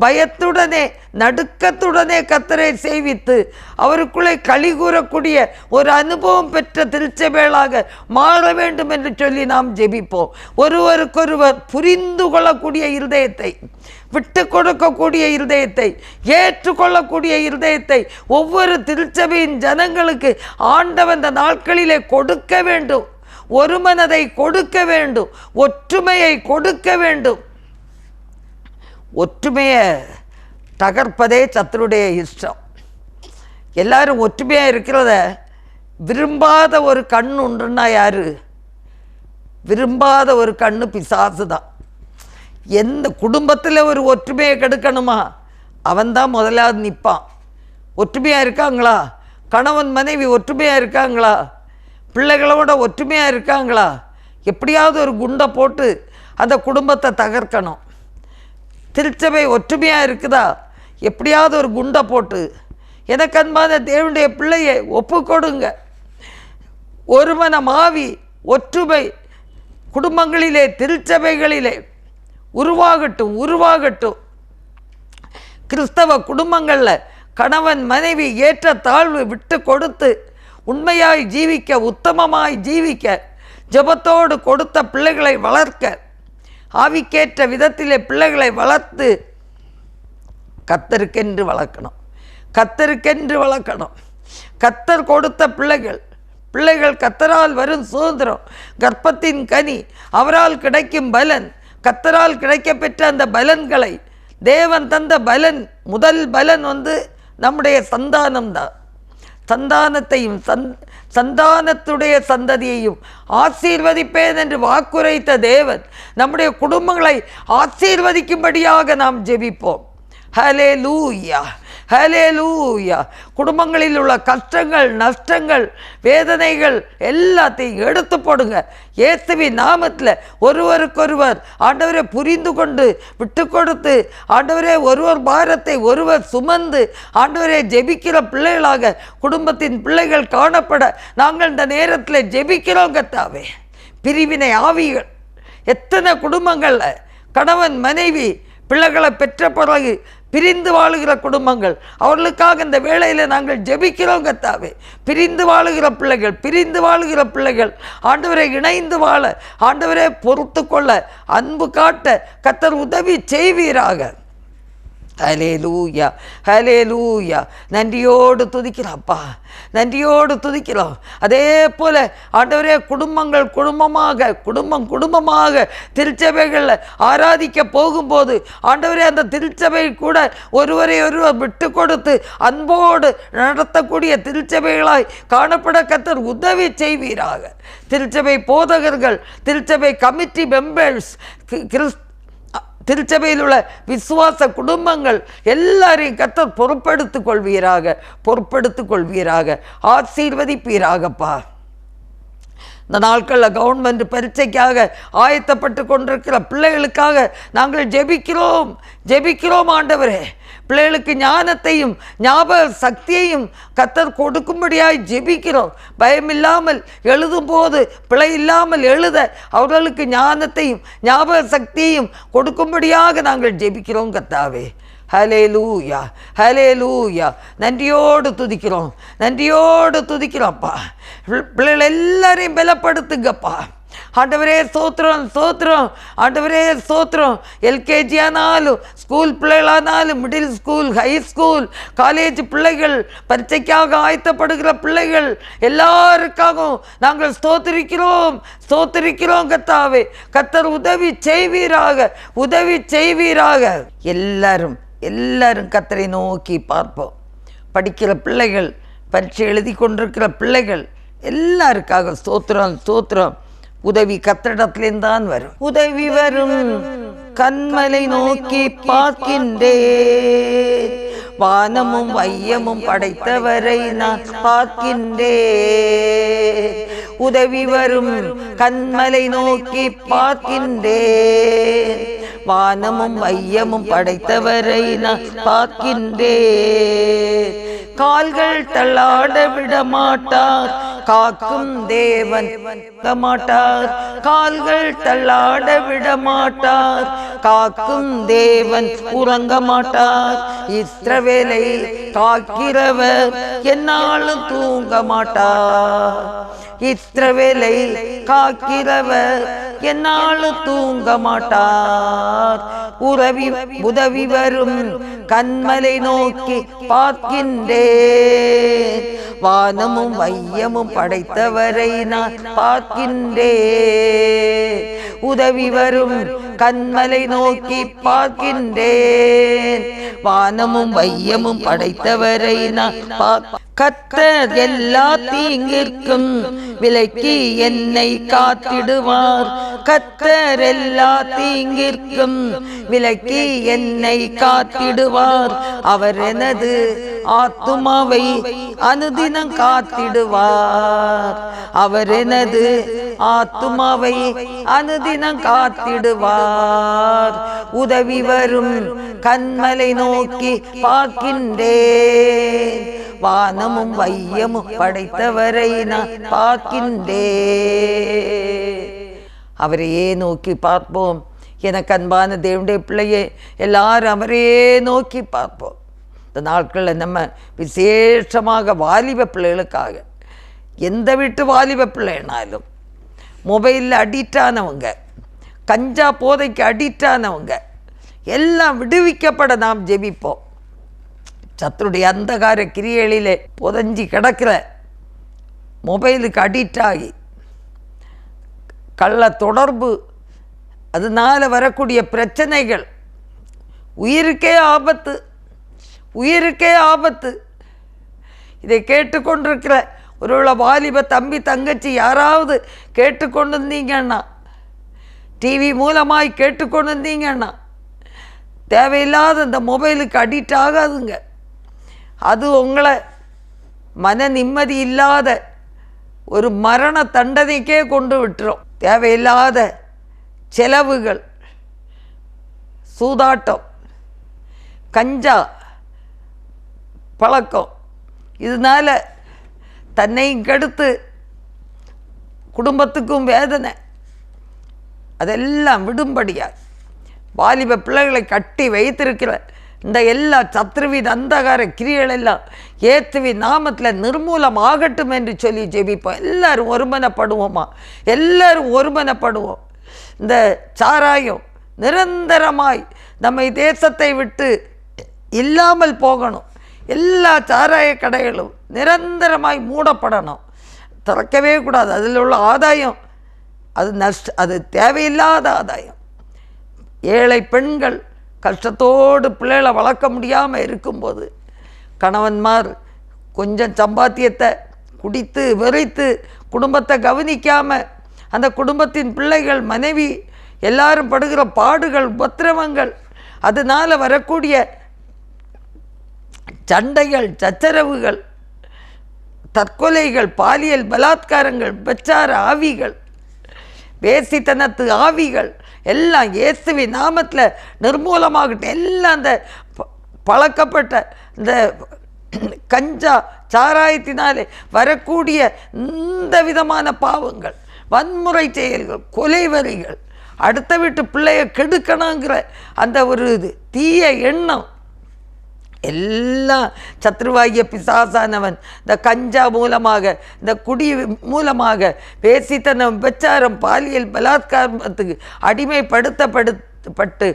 பயத்துடனே நடுக்கத்துடனே கர்த்தரை சேவித்து அவருக்குள்ளே களி கூறக்கூடிய ஒரு அனுபவம் பெற்ற திருச்சபைகளாக மாற வேண்டும் என்று சொல்லி நாம் ஜெபிப்போம். ஒருவருக்கொருவர் புரிந்து கொள்ளக்கூடிய இருதயத்தை, விட்டு கொடுக்கக்கூடிய இருதயத்தை, ஏற்றுக்கொள்ளக்கூடிய இருதயத்தை ஒவ்வொரு திருச்சபையின் ஜனங்களுக்கு ஆண்டவன் இந்த நாட்களிலே கொடுக்க வேண்டும். ஒரு மனதை கொடுக்க வேண்டும், ஒற்றுமையை கொடுக்க வேண்டும். ஒற்றுமையை தகர்ப்பதே சத்துருடைய இஷ்டம். எல்லாரும் ஒற்றுமையாக இருக்கிறத விரும்பாத ஒரு கண் உண்டுன்னா யாரு? விரும்பாத ஒரு கண்ணு பிசாசு தான். எந்த குடும்பத்தில் ஒரு ஒற்றுமையை கெடுக்கணுமா, அவன்தான் முதலாவது நிற்பான். ஒற்றுமையாக இருக்காங்களா? கணவன் மனைவி ஒற்றுமையாக இருக்காங்களா? பிள்ளைகளோட ஒற்றுமையாக இருக்காங்களா? எப்படியாவது ஒரு குண்டை போட்டு அந்த குடும்பத்தை தகர்க்கணும். திருச்சபை ஒற்றுமையாக இருக்குதா? எப்படியாவது ஒரு குண்டை போட்டு, எனக்கு அன்பான தேவனுடைய பிள்ளையை ஒப்பு கொடுங்க. ஒரு மனமாவி ஒற்றுமை குடும்பங்களிலே, திருச்சபைகளிலே உருவாகட்டும், உருவாகட்டும். கிறிஸ்தவ குடும்பங்களில் கணவன் மனைவி ஏற்ற தாழ்வு விட்டு கொடுத்து உண்மையாய் ஜீவிக்க, உத்தமமாய் ஜீவிக்க, ஜெபத்தோடு கொடுத்த பிள்ளைகளை வளர்க்க, ஆவிக்கேற்ற விதத்திலே பிள்ளைகளை வளர்த்து கர்த்தருக்கென்று வளர்க்கணும். கர்த்தருக்கென்று வளர்க்கணும். கர்த்தர் கொடுத்த பிள்ளைகள் கர்த்தரால் வரும் சுதந்திரம், கர்ப்பத்தின் கனி, அவரால் கிடைக்கும் பலன், கர்த்தரால் கிடைக்கப்பெற்ற அந்த பலன்களை, தேவன் தந்த பலன், முதல் பலன் நம்முடைய சந்தானம்தான். சந்தானத்தையும் சந்தானத்துடைய சந்ததியையும் ஆசீர்வதிப்பேன் என்று வாக்குரைத்த தேவன் நம்முடைய குடும்பங்களை ஆசீர்வதிக்கும்படியாக நாம் ஜெபிப்போம். ஹல்லேலூயா, ஹல்லேலூயா. குடும்பங்களில் உள்ள கஷ்டங்கள், நஷ்டங்கள், வேதனைகள் எல்லாத்தையும் எடுத்து போடுங்க. இயேசுவின் நாமத்தில் ஒருவருக்கொருவர் ஆண்டவரை புரிந்து கொண்டு விட்டு கொடுத்து, ஆண்டவரே ஒருவர் பாரத்தை ஒருவர் சுமந்து, ஆண்டவரே ஜெபிக்கிற பிள்ளைகளாக குடும்பத்தின் பிள்ளைகள் காணப்பட நாங்கள் இந்த நேரத்தில் ஜெபிக்கிறோம் கர்த்தாவே. பிரிவினை ஆவிகள் எத்தனை குடும்பங்களில் கணவன் மனைவி பிள்ளைகளை பெற்ற பிறகு பிரிந்து வாழுகிற குடும்பங்கள், அவர்களுக்காக இந்த வேளையில் நாங்கள் ஜெபிக்கிறோம் கர்த்தாவே. பிரிந்து வாழுகிற பிள்ளைகள் ஆண்டவரை இணைந்து வாழ, ஆண்டவரை பொறுத்து கொள்ள, அன்பு காட்ட கர்த்தர் உதவி செய்வீராக. ஹல்லேலூயா, ஹல்லேலூயா. நன்றியோடு துதிக்கிறோம்ப்பா, நன்றியோடு துதிக்கிறோம். அதே போல் ஆண்டவரே குடும்பங்கள் குடும்பமாக திருச்சபைகளில் ஆராதிக்க போகும்போது ஆண்டவரே அந்த திருச்சபை கூட ஒருவரை ஒருவர் விட்டு கொடுத்து அன்போடு நடத்தக்கூடிய திருச்சபைகளாய் காணப்பட கர்த்தர் உதவி செய்வீராக. திருச்சபை போதகர்கள், திருச்சபை கமிட்டி மெம்பர்ஸ், திருச்சபையில் உள்ள விசுவாச குடும்பங்கள் எல்லாரையும் கர்த்தர் பொறுப்படுத்திக் கொள்வீராக, ஆசீர்வதிப்பீராகப்பா. இந்த நாட்களில் கவர்மெண்ட் பரீட்சைக்காக ஆயத்தப்பட்டு கொண்டிருக்கிற பிள்ளைகளுக்காக நாங்கள் ஜெபிக்கிறோம் ஆண்டவரே. பிள்ளைகளுக்கு ஞானத்தையும் ஞாபக சக்தியையும் கர்த்தர் கொடுக்கும்படியாய் ஜெபிக்கிறோம். பயமில்லாமல் எழுதும் போது பிழை இல்லாமல் எழுத அவர்களுக்கு ஞானத்தையும் ஞாபக சக்தியையும் கொடுக்கும்படியாக நாங்கள் ஜெபிக்கிறோம் கர்த்தாவே. ஹல்லேலூயா, ஹல்லேலூயா. நன்றியோடு துதிக்கிறோம்ப்பா. பிள்ளைகள் எல்லாரையும் பலப்படுத்துங்கப்பா. ஆண்டவரே ஸ்தோத்திரம், ஆண்டவரே ஸ்தோத்திரம். எல்கேஜி ஆனாலும், ஸ்கூல் பிள்ளைகளானாலும், middle school, high school, college பிள்ளைகள், பரீட்சைக்காக ஆயத்தப்படுகிற பிள்ளைகள் எல்லாருக்காகவும் நாங்கள் ஸ்தோத்திரிக்கிறோம் கர்த்தாவே. கர்த்தர் உதவி செய்வீராக. எல்லாரும் கர்த்தரை நோக்கி பார்ப்போம். படிக்கிற பிள்ளைகள், பரீட்சை எழுதி கொண்டிருக்கிற பிள்ளைகள் எல்லாருக்காக ஸ்தோத்திரம். உதவி கர்த்தரிடத்திலேருந்து தான் வரும். உதவி வரும் கண்மலை நோக்கி பார்க்கின்றேன். வானமும் வையமும் படைத்தவரை நான் பார்க்கின்றேன். உதவி வரும் கண்மலை நோக்கி பார்க்கின்றேன். வானமும் வையமும் படைத்தவரை நான் பார்க்கின்றேன். கால்கள் தள்ளாட விட மாட்டார் காக்கும் தேவன் மாட்டார். கால்கள் தள்ளாட விட மாட்டார் காக்கும் தேவன் உறங்க மாட்டார். இஸ்ரவேலை காக்கிறவர் என்னாலும் தூங்க மாட்டார். இஸ்ரவேலை காக்கிறவர் என்னாலும் தூங்க மாட்டார். உதவி வரும் கண்மலை நோக்கி பார்க்கின்றேன். வானமும் வையமும் படைத்தவரை நான் பார்க்கின்றேன். உதவி வரும் கண்மலை நோக்கி பார்க்கின்றேன். வானமும் வையமும் படைத்தவரை நான் கர்த்தர் எல்லா தீங்கிற்கும் விலக்கி என்னை காத்திடுவார். கர்த்தர் எல்லா தீங்கிற்கும் விலக்கி என்னை காத்திடுவார். அவர் எனது ஆத்துமாவை அனுதினம் காத்திடுவார். அவர் எனது ஆத்துமாவை அனுதினம் காத்திடுவார். உதவி வரும் கண்மலை நோக்கி பார்க்கின்றேன். வானமும் வையமும் படைத்தவரை நான் பார்க்கின்றேன். அவரையே நோக்கி பார்ப்போம். எனக்கு அன்பான தேவனுடைய பிள்ளையே, எல்லாரும் அவரையே நோக்கி பார்ப்போம். இந்த நாட்களில் நம்ம விசேஷமாக வாலிப பிள்ளைகளுக்காக, எந்த வீட்டு வாலிப பிள்ளைனாலும் மொபைலில் அடிக்டானவங்க, கஞ்சா போதைக்கு அடிக்டானவங்க எல்லாம் விடுவிக்கப்பட நாம் ஜெபிப்போம். சத்துருடைய அந்தகார கிரியைகளிலே புதஞ்சி கிடக்கிற மொபைலுக்கு அடிக்ட் ஆகி கள்ள தொடர்பு, அதனால் வரக்கூடிய பிரச்சனைகள், உயிருக்கே ஆபத்து, உயிருக்கே ஆபத்து. இதை கேட்டுக்கொண்டிருக்கிற ஒரு வாலிப தம்பி தங்கச்சி யாராவது கேட்டுக்கொண்டு இருந்தீங்கன்னா, டிவி மூலமாய் கேட்டுக்கொண்டு இருந்தீங்கன்னா, தேவையில்லாத இந்த மொபைலுக்கு அடிக்ட் ஆகாதுங்க. அது உங்களை மன நிம்மதி இல்லாத ஒரு மரண தண்டனைக்கே கொண்டு விட்டுரும். தேவையில்லாத செலவுகள், சூதாட்டம், கஞ்சா பழக்கம், இதனால் தன்னையும் கெடுத்து குடும்பத்துக்கும் வேதனை. அதெல்லாம் விடும்படியாக வாலிப பிள்ளைகளை கட்டி வைத்திருக்கிற இந்த எல்லா சத்ருவின் அந்தகார கிரியைகளெல்லாம் இயேசுவின் நாமத்தில் நிர்மூலம் ஆகட்டும் என்று சொல்லி ஜெபிப்போம். எல்லாரும் ஒருமனப்படுவோமா? எல்லாரும் ஒருமனப்படுவோம். இந்த சாராயம் நிரந்தரமாய் நம்மை தேசத்தை விட்டு இல்லாமல் போகணும். எல்லா சாராய கடைகளும் நிரந்தரமாய் மூடப்படணும், திறக்கவே கூடாது. அதில் உள்ள ஆதாயம் அது தேவையில்லாத ஆதாயம். ஏழை பெண்கள் கஷ்டத்தோடு பிள்ளைகளை வளர்க்க முடியாமல் இருக்கும்போது, கணவன்மார் கொஞ்சம் சம்பாத்தியத்தை குடித்து வெறித்து குடும்பத்தை கவனிக்காமல், அந்த குடும்பத்தின் பிள்ளைகள் மனைவி எல்லாரும் படுகிற பாடுகள், உபத்திரவங்கள், அதனால் வரக்கூடிய சண்டைகள், சச்சரவுகள், தற்கொலைகள், பாலியல் பலாத்காரங்கள், விபச்சார ஆவிகள், வேசித்தனத்து ஆவிகள் எல்லாம் இயேசுவின் நாமத்தில் நிர்மூலமாகட்டும். எல்லாம் அந்த பழக்கப்பட்ட இந்த கஞ்சா சாராயத்தினாலே வரக்கூடிய இந்த விதமான பாவங்கள், வன்முறை செயல்கள், கொலைவரிகள், அடுத்த வீட்டு பிள்ளைய கெடுக்கணுங்கிற அந்த ஒரு தீய எண்ணம் எல்லாம் சத்ருவாகிய பிசாசானவன் இந்த கஞ்சா மூலமாக, இந்த குடி மூலமாக, வேசித்தனம், விபச்சாரம், பாலியல் பலாத்காரத்துக்கு அடிமைப்படுத்தப்பட்டு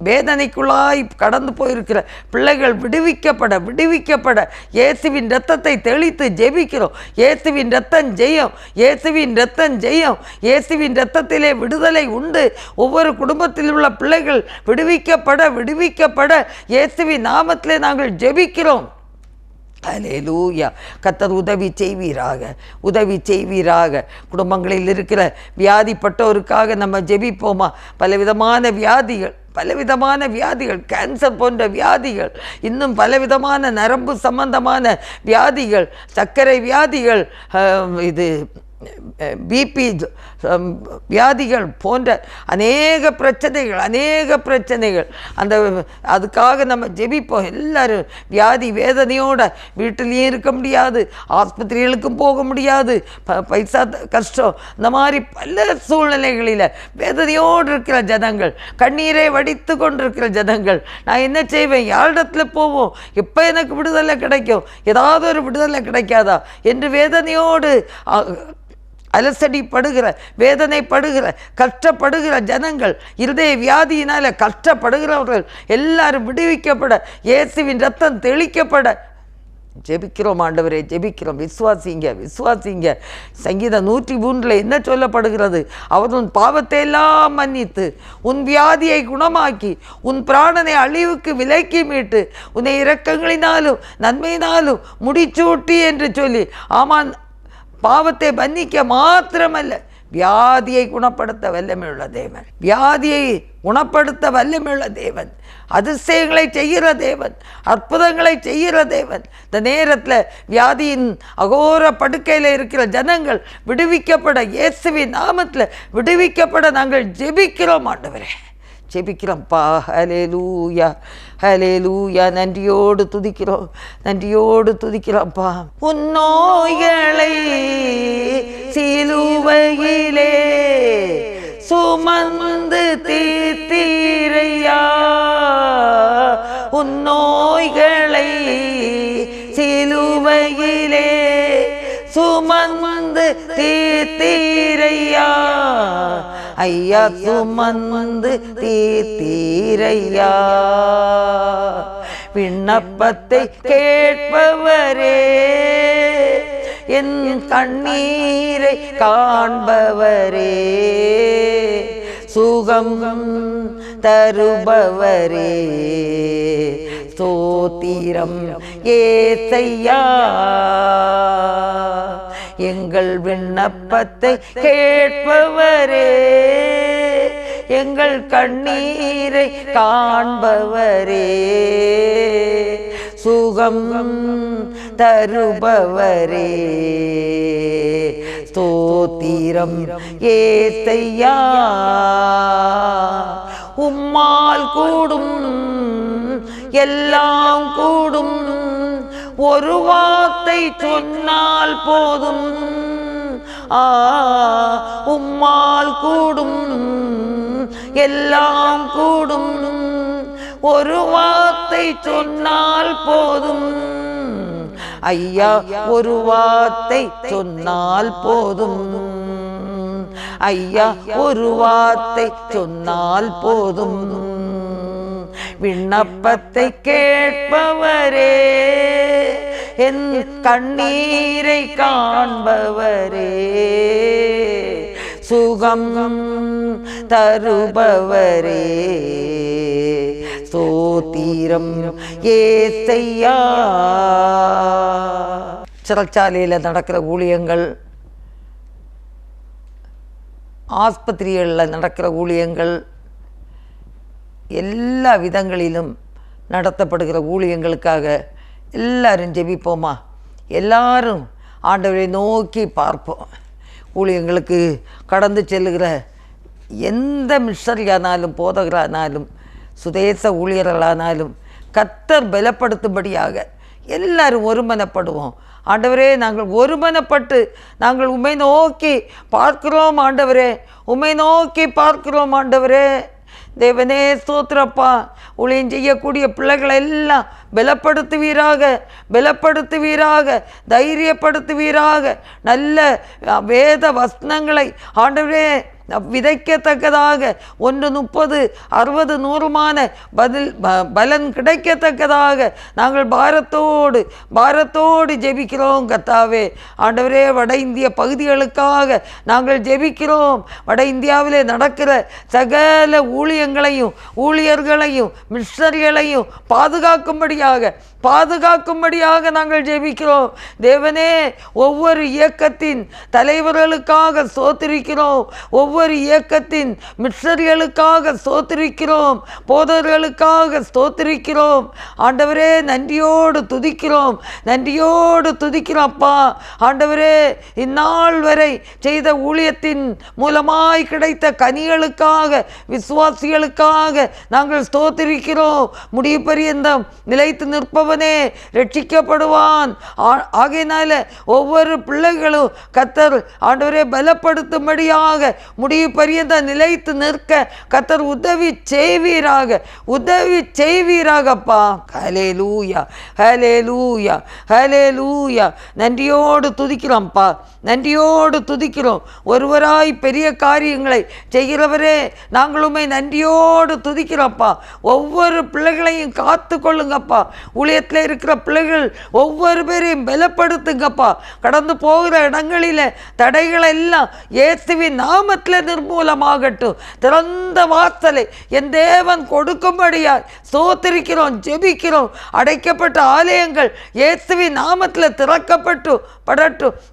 வேதனைக்குள்ளாய் கடந்து போயிருக்கிற பிள்ளைகள் விடுவிக்கப்பட இயேசுவின் இரத்தத்தை தெளித்து ஜெபிக்கிறோம். இயேசுவின் இரத்தம் ஜெயம், இயேசுவின் இரத்தம் ஜெயம். இயேசுவின் இரத்தத்திலே விடுதலை உண்டு. ஒவ்வொரு குடும்பத்தில் உள்ள பிள்ளைகள் விடுவிக்கப்பட இயேசுவின் நாமத்திலே நாங்கள் ஜெபிக்கிறோம். அல்லேலூயா. கர்த்தர் உதவி செய்வீராக. குடும்பங்களில் இருக்கிற வியாதிப்பட்டோருக்காக நம்ம ஜெபிப்போமா? பலவிதமான வியாதிகள், பலவிதமான வியாதிகள், கேன்சர் போன்ற வியாதிகள், இன்னும் பலவிதமான நரம்பு சம்பந்தமான வியாதிகள், சர்க்கரை வியாதிகள், இது பிபி வியாதிகள் போன்ற அநேக பிரச்சனைகள் அதுக்காக நம்ம ஜெபிப்போம். எல்லாரும் வியாதி வேதனையோட வீட்டிலையும் இருக்க முடியாது, ஆஸ்பத்திரிகளுக்கும் போக முடியாது, பைசா கஷ்டம், இந்த மாதிரி பல சூழ்நிலைகளில் வேதனையோடு இருக்கிற ஜனங்கள், கண்ணீரை வடித்து கொண்டிருக்கிற ஜனங்கள், நான் என்ன செய்வேன், யாரிடத்துல போவோம், எப்போ எனக்கு விடுதலை கிடைக்கும், ஏதாவது ஒரு விடுதலை கிடைக்காதா என்று வேதனையோடு அலசடிப்படுகிற, வேதனைப்படுகிற, கஷ்டப்படுகிற ஜனங்கள், இருதய வியாதியினால் கஷ்டப்படுகிறவர்கள் எல்லாரும் விடுவிக்கப்பட, இயேசுவின் ரத்தம் தெளிக்கப்பட ஜெபிக்கிறோம். ஆண்டவரே ஜெபிக்கிறோம். விசுவாசிங்க. சங்கீதம் 103 என்ன சொல்லப்படுகிறது? அவர் உன் பாவத்தை எல்லாம் மன்னித்து உன் வியாதியை குணமாக்கி உன் பிராணனை அழிவுக்கு விலக்கி மீட்டு உன்னை இரக்கங்களினாலும் நன்மையினாலும் முடிச்சூட்டி என்று சொல்லி, ஆமான், பாவத்தை மன்னிக்க மாத்திரமல்ல, வியாதியை குணப்படுத்த வல்லமையுள்ள தேவன், வியாதியை குணப்படுத்த வல்லமையுள்ள தேவன், அதிசயங்களை செய்கிற தேவன், அற்புதங்களை செய்கிற தேவன். இந்த நேரத்தில் வியாதியின் அகோர படுக்கையில் இருக்கிற ஜனங்கள் விடுவிக்கப்பட, இயேசுவின் நாமத்தில் விடுவிக்கப்பட நாங்கள் ஜெபிக்கிறோம். ஆண்டவரே ஜெபிக்கிறோம்ப்பா. ஹல்லேலூயா, ஹல்லேலூயா. நன்றியோடு துதிக்கிறோம்ப்பா. உன் நோய்களை சிலுவையிலே சுமந்து தீர்த்தீரையா, உன் நோய்களை சிலுவையிலே சுமந்து தீர்த்தீரையா, ஐயா சுமந்து தீர்த்தீரையா. விண்ணப்பத்தை கேட்பவரே, என் கண்ணீரை காண்பவரே, சுகம் தருபவரே, ஸ்தோத்திரம் ஏசையா. எங்கள் விண்ணப்பத்தை கேட்பவரே, எங்கள் கண்ணீரை காண்பவரே, சுகம் தருபவரே, ஸ்தோத்திரம் ஏசையா. உம்மால் கூடும் எல்லாம் கூடும், ஒரு வார்த்தை சொன்னால் போதும். உம்மால் கூடும் எல்லாம் கூடும், ஒரு வார்த்தை சொன்னால் போதும். ஐயா ஒரு வார்த்தை சொன்னால் போதும், ஐயா ஒரு வார்த்தை சொன்னால் போதும். விண்ணப்பத்தை கேட்பவரே, என் கண்ணீரை காண்பவரே, சுகம் தருபவரே, ஸ்தோத்திரம் ஏசையா. சிறைச்சாலையில் நடக்கிற ஊழியங்கள், ஆஸ்பத்திரிகளில் நடக்கிற ஊழியங்கள், எல்லா விதங்களிலும் நடத்தப்படுகிற ஊழியங்களுக்காக எல்லாரும் ஜெபிப்போமா? எல்லாரும் ஆண்டவரை நோக்கி பார்ப்போம். ஊழியங்களுக்கு கடந்து செல்லுகிற எந்த மிஷனரியானாலும், போதகரானாலும், சுதேச ஊழியர்களானாலும் கர்த்தர் பலப்படுத்தும்படியாக எல்லாரும் ஒருமனப்படுவோம். ஆண்டவரே, நாங்கள் ஒருமனப்பட்டு நாங்கள் உம்மை நோக்கி பார்க்கிறோம் ஆண்டவரே, உம்மை நோக்கி பார்க்கிறோம் ஆண்டவரே. தேவனே ஸ்தோத்திரப்பா. ஊழியம் செய்யக்கூடிய பிள்ளைகளை எல்லாம் பலப்படுத்துவீராக, தைரியப்படுத்துவீராக. நல்ல வேத வசனங்களை ஆண்டவரே விதைக்கத்தக்கதாக 1, 30, 60, 100 பலன் கிடைக்கத்தக்கதாக நாங்கள் பாரத்தோடு ஜெபிக்கிறோம் கர்த்தாவே. ஆண்டவரே, வட இந்திய பகுதிகளுக்காக நாங்கள் ஜெபிக்கிறோம். வட இந்தியாவிலே நடக்கிற சகல ஊழியர்களையும் மிஷனரிகளையும் பாதுகாக்கும்படியாக பாதுகாக்கும்படியாக நாங்கள் ஜெபிக்கிறோம். தேவனே, ஒவ்வொரு இயக்கத்தின் தலைவர்களுக்காக ஸ்தோத்திரிக்கிறோம். ஒவ்வொரு இயக்கத்தின் மிஷனரிகளுக்காக ஸ்தோத்திரிக்கிறோம். போதகர்களுக்காக ஸ்தோத்திரிக்கிறோம். ஆண்டவரே, நன்றியோடு துதிக்கிறோம், நன்றியோடு துதிக்கிறோம் அப்பா. ஆண்டவரே, இந்நாள் வரை செய்த ஊழியத்தின் மூலமாய் கிடைத்த கனிகளுக்காக, விசுவாசிகளுக்காக நாங்கள் ஸ்தோத்திரிக்கிறோம். முடிவு பரியந்தம் நிலைத்து நிற்பவனே ரட்சிக்கப்படுவான். ஆகையினால ஒவ்வொரு பிள்ளைகளும் கர்த்தர் ஆண்டவரே பலப்படுத்தும்படியாக முடிவு பரியந்தம் நிலைத்து நிற்க கர்த்தர் உதவி செய்வீராக, உதவி செய்வீராகப்பா. ஹல்லேலூயா, ஹல்லேலூயா, ஹல்லேலூயா. நன்றியோடு துதிக்கிறோம்ப்பா, நன்றியோடு துதிக்கிறோம். ஒருவராய் பெரிய காரியங்களை செய்கிறவரே, நாங்களுமே நன்றியோடு துதிக்கிறோம்ப்பா. ஒவ்வொரு பிள்ளைகளையும் காத்து கொள்ளுங்கப்பா. ஊழியத்தில் இருக்கிற பிள்ளைகள் ஒவ்வொரு பேரையும் பலப்படுத்துங்கப்பா. கடந்து போகிற இடங்களில் தடைகள் எல்லாம் இயேசுவின் நாமத்தில் நிர்மூலமாகட்டும். திறந்த வாசலை என் தேவன் கொடுக்கும்படியாய் ஸ்தோத்திரிக்கிறோம், ஜெபிக்கிறோம். அடைக்கப்பட்ட ஆலயங்கள் இயேசுவின் நாமத்தில் திறக்கப்படட்டும்.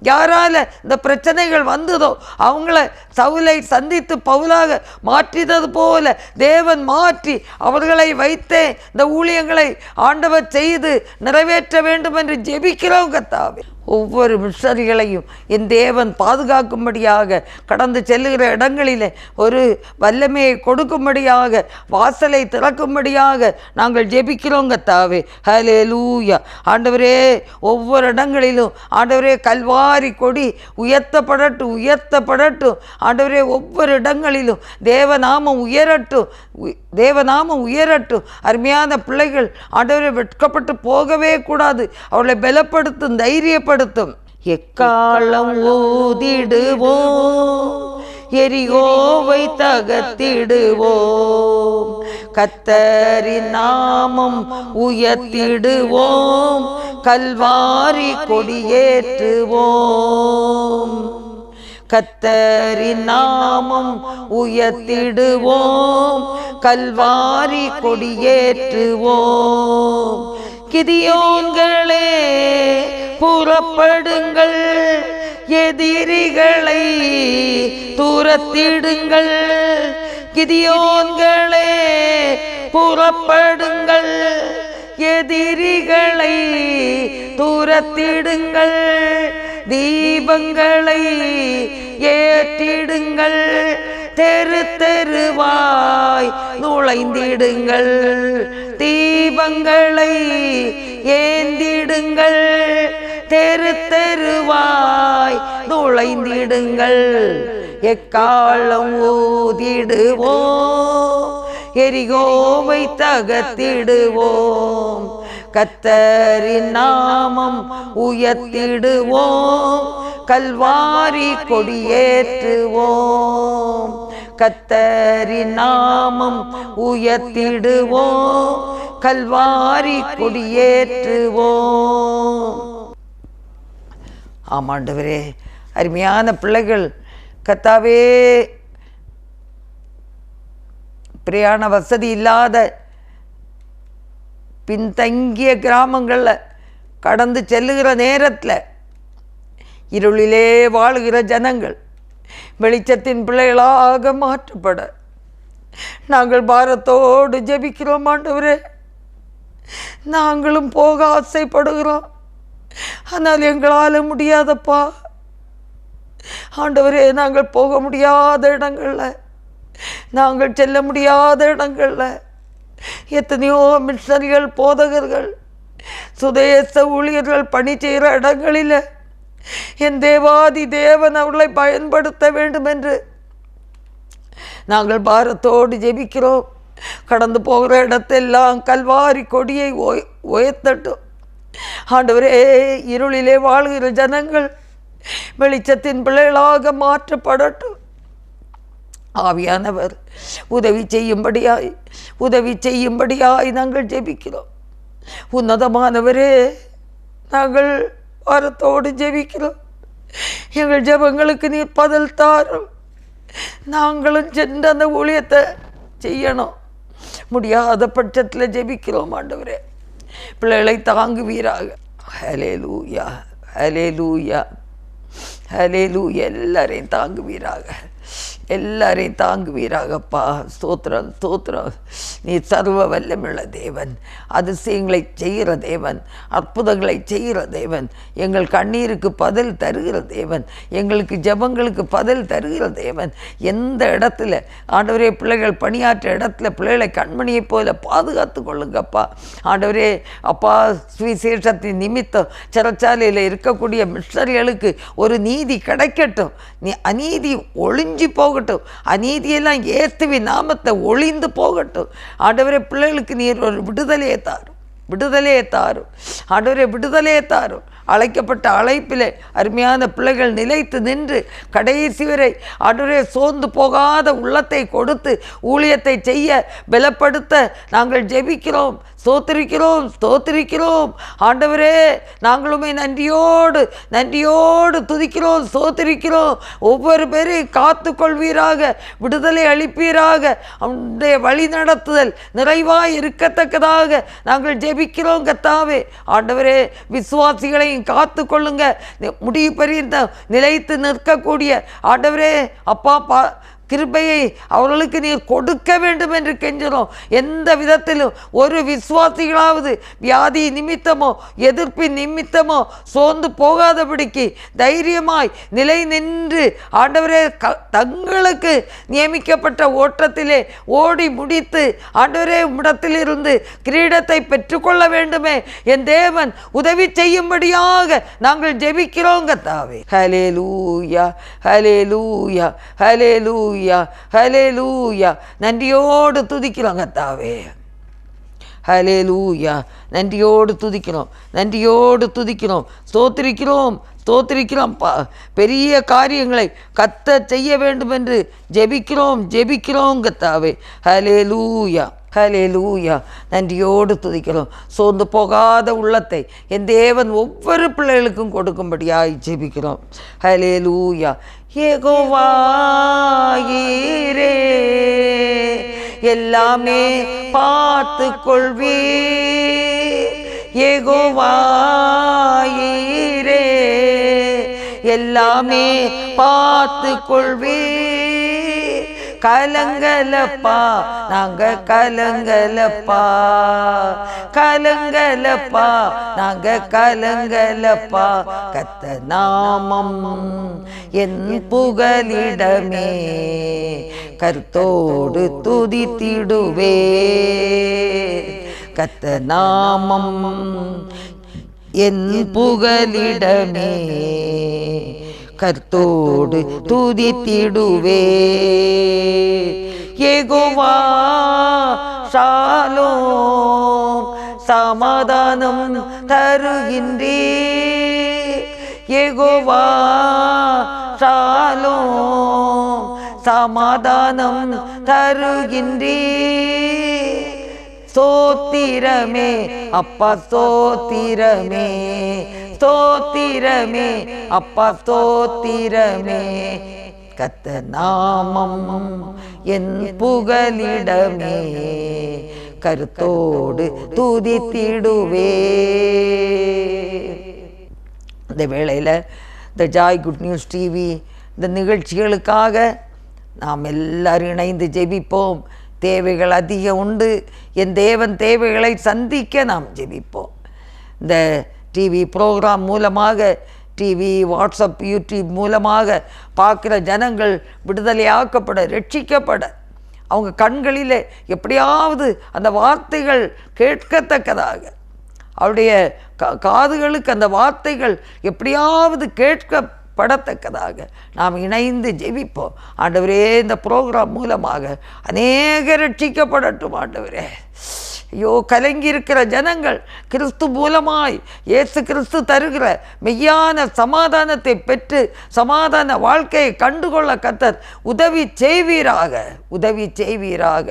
யாரால இந்த பிரச்சனைகள் வந்ததோ அவங்கள சவுலை சந்தித்து பவுலாக மாற்றினது போல தேவன் மாற்றி அவர்களை வைத்தே இந்த ஊழியங்களை ஆண்டவர் செய்து நிறைவேற்ற வேண்டும் என்று ஜெபிக்கிறோம் கர்த்தாவே. ஒவ்வொரு மிஷனரிகளையும் என் தேவன் பாதுகாக்கும்படியாக, கடந்து செல்லுகிற இடங்களில் ஒரு வல்லமையை கொடுக்கும்படியாக, வாசலை திறக்கும்படியாக நாங்கள் ஜெபிக்கிறோம் கர்த்தாவே. ஹல்லேலூயா. ஆண்டவரே, ஒவ்வொரு இடங்களிலும் ஆண்டவரே கல்வாரி கொடி உயர்த்தப்படட்டும், உயர்த்தப்படட்டும். ஆண்டவரே, ஒவ்வொரு இடங்களிலும் தேவநாமம் உயரட்டும், தேவநாமம் உயரட்டும். அருமையான பிள்ளைகள் ஆண்டவரை வெட்கப்பட்டு போகவே கூடாது. அவர்களை பலப்படுத்தும், தைரியப்படுத்தும். எக்காலம் ஊதிடுவோம், எரிகோவை தகர்த்திடுவோம், கர்த்தரின் நாமம் உயர்த்திடுவோம், கல்வாரி கொடியேற்றுவோம். கர்த்தரின் நாமம் உயர்த்திடுவோம், கல்வாரி கொடியேற்றுவோம். கிதியோன்களே புறப்படுங்கள், எதிரிகளை துரத்திடுங்கள். கிதியோன்களே புறப்படுங்கள், எதிரிகளை துரத்திடுங்கள். தீபங்களை ஏற்றிடுங்கள், தெரு தெருவாய் நுழைந்திடுங்கள். தீபங்களை ஏந்திடுங்கள், தெரு தெருவாய் நுழைந்திடுங்கள். எக்காலம் ஊதிடுவோம், எரிகோவை தகர்த்திடுவோம், கர்த்தரின் நாமம் உயர்த்திடுவோம், கல்வாரி கொடியேற்றுவோம். கர்த்தரின் நாமம் உயர்த்திடுவோம், கல்வாரி கொடியேற்றுவோம். ஆமாண்டவரே, அருமையான பிள்ளைகள் கர்த்தாவே, பிரயாண வசதி இல்லாத பின்தங்கிய கிராமங்களில் கடந்து செல்லுகிற நேரத்தில் இருளிலே வாழுகிற ஜனங்கள் வெளிச்சத்தின் பிள்ளைகளாக மாற்றப்பட நாங்கள் பாரத்தோடு ஜெபிக்கிறோம் ஆண்டவரே. நாங்களும் போக ஆசைப்படுகிறோம், ஆனால் எங்களால் முடியாதப்பா ஆண்டவரே. நாங்கள் போக முடியாத இடங்களில், நாங்கள் செல்ல முடியாத இடங்களில் எத்தனையோ மிஷனரிகள், போதகர்கள், சுதேச ஊழியர்கள் பணி செய்கிற இடங்களில் என் தேவாதி தேவன் அவர்களை பயன்படுத்த வேண்டும் என்று நாங்கள் பாரத்தோடு ஜெபிக்கிறோம். கடந்து போகிற இடத்தெல்லாம் கல்வாரி கொடியை உயர்த்தட்டும் ஆண்டவரே. இருளிலே வாழ்கிற ஜனங்கள் வெளிச்சத்தின் பிள்ளைகளாக மாற்றப்படட்டும். ஆவியானவர் உதவி செய்யும்படியாய் நாங்கள் ஜெபிக்கிறோம். உன்னதமானவரே, நாங்கள் வாரத்தோடு ஜெபிக்கிறோம். எங்கள் ஜெபங்களுக்கு நீர் பதில் தாரும். நாங்களும் சென்று அந்த ஊழியத்தை செய்யணும். முடியாத பட்சத்தில் ஜெபிக்கிறோம் ஆண்டவரே. பிள்ளைகளை தாங்குவீராக. ஹல்லேலூயா, ஹல்லேலூயா, ஹல்லேலூயா. எல்லாரையும் தாங்குவீராக, எல்லாரையும் தாங்குவீராகப்பா. ஸ்தோத்திரம், ஸ்தோத்திரம். நீ சர்வ வல்லமுள்ள தேவன், அதிசயங்களை செய்கிற தேவன், அற்புதங்களை செய்கிற தேவன், எங்கள் கண்ணீருக்கு பதில் தருகிற தேவன், எங்களுக்கு ஜெபங்களுக்கு பதில் தருகிற தேவன். எந்த இடத்துல ஆண்டவரே பிள்ளைகள் பணியாற்ற இடத்துல பிள்ளைகளை கண்மணியைப் போல பாதுகாத்து கொள்ளுங்கப்பா. ஆண்டவரே அப்பா, சுவிசேஷத்தின் நிமித்தம் சிறைச்சாலையில் இருக்கக்கூடிய மிஷனரிகளுக்கு ஒரு நீதி கிடைக்கட்டும். நீ அநீதி ஒளிஞ்சு போகட்டும், அநீதியெல்லாம் இயேசுவின் நாமத்தை ஒளிந்து போகட்டும். ஆண்டவரே பிள்ளைகளுக்கு நீர் ஒரு விடுதலையை தாரும், விடுதலையை தாரும். ஆண்டவரே விடுதலையை தாரும். அழைக்கப்பட்ட அழைப்பிலே அருமையான பிள்ளைகள் நிலைத்து நின்று கடைசி வரை ஆண்டவரே சோர்ந்து போகாத உள்ளத்தை கொடுத்து ஊழியத்தை செய்ய பலப்படுத்த நாங்கள் ஜெபிக்கிறோம், ஸ்தோத்திரிக்கிறோம், ஸ்தோத்திரிக்கிறோம். ஆண்டவரே நாங்களுமே நன்றியோடு நன்றியோடு துதிக்கிறோம், ஸ்தோத்திரிக்கிறோம். ஒவ்வொரு பேரையும் காத்து கொள்வீராக, விடுதலை அளிப்பீராக. அவனுடைய வழி நடத்துதல் நிறைவாய் இருக்கத்தக்கதாக நாங்கள் ஜெபிக்கிறோம் கர்த்தாவே. ஆண்டவரே விசுவாசிகளையும் காத்து கொள்ளுங்க, முடிவு பரியந்த நிலைத்து நிற்கக்கூடிய ஆண்டவரே அப்பா கிருபையை அவர்களுக்கு நீர் கொடுக்க வேண்டும் என்று கெஞ்சுறோம். எந்த விதத்திலும் ஒரு விசுவாசிகளாவது வியாதி நிமித்தமோ எதிர்ப்பின் நிமித்தமோ சோர்ந்து போகாதபடிக்கு தைரியமாய் நிலை நின்று ஆண்டவரே தங்களுக்கு நியமிக்கப்பட்ட ஓட்டத்திலே ஓடி முடித்து ஆண்டவரே உம்மிடத்திலிருந்து கிரீடத்தை பெற்றுக்கொள்ள வேண்டுமே என் தேவன் உதவி செய்யும்படியாக நாங்கள் ஜெபிக்கிறோம் கர்த்தாவே. ஹல்லேலூயா, ஹல்லேலூயா, ஹல்லேலூயா, ஹல்லேலூயா. நன்றியோடு துதிக்கிறோம் கர்த்தாவே. ஹல்லேலூயா. நன்றியோடு துதிக்கிறோம், நன்றியோடு துதிக்கிறோம், ஸ்தோத்திரிக்கிறோம், ஸ்தோத்திரிக்கிறோம்ப்பா. பெரிய காரியங்களை கர்த்தர் செய்ய வேண்டும் என்று ஜெபிக்கிறோம், ஜெபிக்கிறோம் கர்த்தாவே. ஹல்லேலூயா, ஹல்லேலூயா. நன்றியோடு துதிக்கிறோம். சோர்ந்து போகாத உள்ளத்தை என் தேவன் ஒவ்வொரு பிள்ளைகளுக்கும் கொடுக்கும்படியாய் ஜெபிக்கிறோம். ஹல்லேலூயா. யெகோவா ஈரே எல்லாமே பார்த்து கொள்வே. யெகோவா ஈரே எல்லாமே பார்த்து கொள்வே. கலங்கலப்பா நாங்க கலங்கலப்பா, கலங்கலப்பா நாங்க கலங்கலப்பா. கர்த்தர் நாமம் என் புகலிடமே, கர்த்தரோடு துதித்திடுவே. கர்த்தர் நாமம் என் புகலிடமே, கர்த்தரோடு துதித்திடுவே. யெகோவா ஷாலோம் சமாதானம் தருகின்றே. யெகோவா ஷாலோம் சமாதானம் தருகின்றே. ஸ்தோத்திரமே அப்பா, ஸ்தோத்திரமே, ஸ்தோத்திரமே அப்பா, ஸ்தோத்திரமே. கர்த்தர் நாமம் என் புகலிடமே, கருத்தோடு துதித்திடுவே. இந்த வேளையில் இந்த ஜாய் குட் நியூஸ் டிவி இந்த நிகழ்ச்சிகளுக்காக நாம் எல்லாரும் இணைந்து ஜெபிப்போம். தேவைகள் அதிகம் உண்டு. என் தேவன் தேவைகளை சந்திக்க நாம் ஜெபிப்போம். இந்த டிவி ப்ரோக்ராம் மூலமாக, டிவி, வாட்ஸ்அப், யூடியூப் மூலமாக பார்க்குற ஜனங்கள் விடுதலையாக்கப்பட, ரட்சிக்கப்பட, அவங்க கண்களில் எப்படியாவது அந்த வார்த்தைகள் கேட்கத்தக்கதாக, அவருடைய காதுகளுக்கு அந்த வார்த்தைகள் எப்படியாவது கேட்கப்படத்தக்கதாக நாம் இணைந்து ஜெபிப்போம். ஆண்டவரே, இந்த ப்ரோக்ராம் மூலமாக அநேக ரட்சிக்கப்படட்டும் ஆண்டவரே. ஐயோ, கலங்கி இருக்கிற ஜனங்கள் கிறிஸ்து மூலமாய் இயேசு கிறிஸ்து தருகிற மெய்யான சமாதானத்தை பெற்று சமாதான வாழ்க்கையை கண்டுகொள்ள கர்த்தர் உதவி செய்வீராக, உதவி செய்வீராக.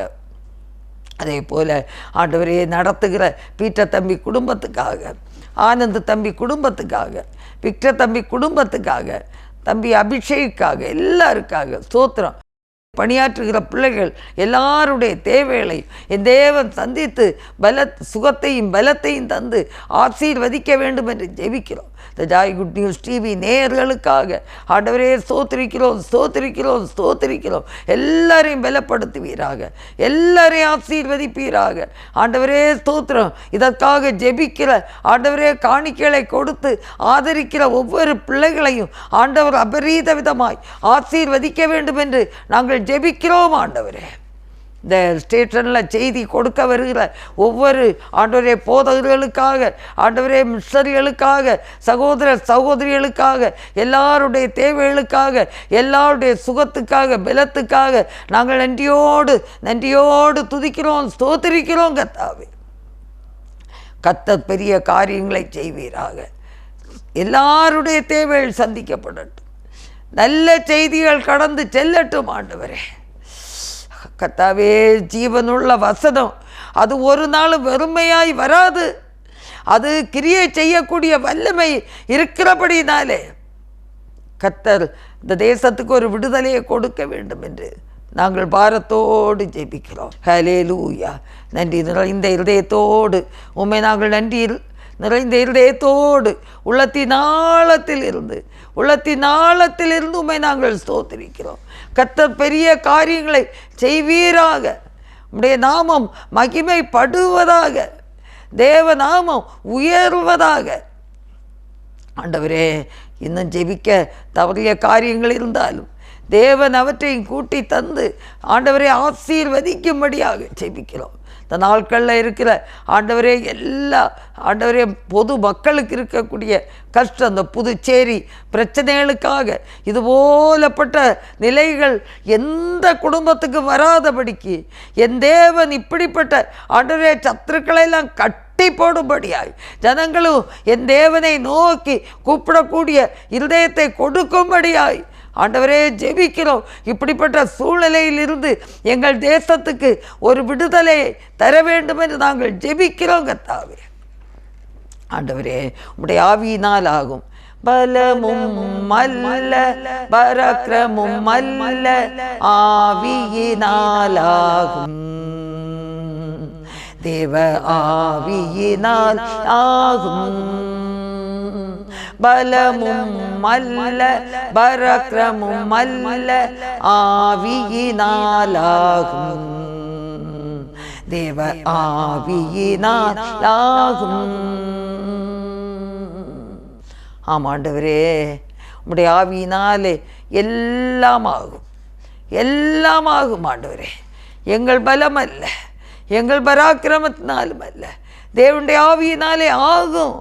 அதே போல் ஆண்டவரே, நடத்துகிற பீட்டர் தம்பி குடும்பத்துக்காக, ஆனந்த் தம்பி குடும்பத்துக்காக, விக்டர் தம்பி குடும்பத்துக்காக, தம்பி அபிஷேக்குக்காக, எல்லாருக்காக ஸ்தோத்திரம். பணியாற்றுகிற பிள்ளைகள் எல்லாருடைய தேவைகளை என் தேவன் சந்தித்து சுகத்தையும் பலத்தையும் தந்து ஆசீர்வதிக்க வேண்டும் என்று ஜெபிக்கிறோம். இந்த ஜாய் குட் நியூஸ் டிவி நேயர்களுக்காக ஆண்டவரே ஸ்தோத்திரிக்கிறோம், ஸ்தோத்திரிக்கிறோம், ஸ்தோத்திரிக்கிறோம். எல்லாரையும் பலப்படுத்துவீராக, எல்லாரையும் ஆசீர்வதிப்பீராக. ஆண்டவரே ஸ்தோத்திரம். இதற்காக ஜெபிக்கிற ஆண்டவரே காணிக்கைகளை கொடுத்து ஆதரிக்கிற ஒவ்வொரு பிள்ளைகளையும் ஆண்டவர் அபரீத விதமாய் ஆசீர்வதிக்க வேண்டும் என்று நாங்கள் ஜெபிக்கிறோம். ஆண்டவரே, இந்த ஸ்டேஷனில் செய்தி கொடுக்க வருகிற ஒவ்வொரு ஆண்டவரே போதகர்களுக்காக, ஆண்டவரே மிஷனரிகளுக்காக, சகோதர சகோதரிகளுக்காக, எல்லாருடைய தேவைகளுக்காக, எல்லாருடைய சுகத்துக்காக, பலத்துக்காக நாங்கள் நன்றியோடு துதிக்கிறோம், ஸ்தோத்திரிக்கிறோம். கர்த்தாவே, கர்த்தர் பெரிய காரியங்களை செய்வீராக. எல்லாருடைய தேவைகள் சந்திக்கப்படட்டும். நல்ல செய்திகள் கடந்து செல்லட்டும். ஆண்டவரே கர்த்தாவே, ஜீவனுள்ள வசனம் அது ஒரு நாள் வெறுமையாய் வராது. அது கிரியை செய்யக்கூடிய வல்லமை இருக்கிறபடினாலே கர்த்தர் இந்த தேசத்துக்கு ஒரு விடுதலையை கொடுக்க வேண்டும் என்று நாங்கள் பாரத்தோடு ஜெபிக்கிறோம். ஹல்லேலூயா. நன்றி நிறைந்த இருதயத்தோடு உம்மை நாங்கள் நிறைந்த இருதயத்தோடு உள்ளத்தின் ஆழத்திலிருந்து உம்மை நாங்கள் ஸ்தோத்திரிக்கிறோம். கர்த்தர் பெரிய காரியங்களை செய்வீராக. உம்முடைய நாமம் மகிமைப்படுவதாக, தேவ நாமம் உயர்வதாக. ஆண்டவரே, இன்னும் ஜெபிக்க தவறிய காரியங்கள் இருந்தாலும் தேவன் அவற்றையும் கூட்டி தந்து ஆண்டவரே ஆசீர்வதிக்கும்படியாக ஜெபிக்கிறோம். இந்த நாட்களில் இருக்கிற ஆண்டவரே ஆண்டவரே பொது மக்களுக்கு இருக்கக்கூடிய கஷ்டம், அந்த புதுச்சேரி பிரச்சனைகளுக்காக இதுபோலப்பட்ட நிலைகள் எந்த குடும்பத்துக்கு வராதபடிக்கு என் தேவன் இப்படிப்பட்ட ஆண்டவரே சத்துருக்களெல்லாம் கட்டி போடும்படியாய் ஜனங்களும் என் தேவனை நோக்கி கூப்பிடக்கூடிய இருதயத்தை கொடுக்கும்படியாய் ஆண்டவரே ஜெபிக்கிறோம். இப்படிப்பட்ட சூழ்நிலையிலிருந்து எங்கள் தேசத்துக்கு ஒரு விடுதலை தர வேண்டும் என்று நாங்கள் ஜெபிக்கிறோம். கர்த்தாவே, ஆண்டவரே, உம்முடைய ஆவியினால் ஆகும் பலமும் அல்ல பராக்கிரமும் அல்ல ஆவியினால் ஆகும், தேவ ஆவியினால் ஆகும். பலமும் அல்ல பராக்கிரமும் அல்ல ஆவியினாலாகும், தேவ ஆவியினாலாகும். ஆமாண்டவரே, உம்முடைய ஆவியினாலே எல்லாம் ஆகும் ஆண்டவரே. எங்கள் பலம் அல்ல, எங்கள் பராக்கிரமத்தினாலும் அல்ல, தேவனுடைய ஆவியினாலே ஆகும்.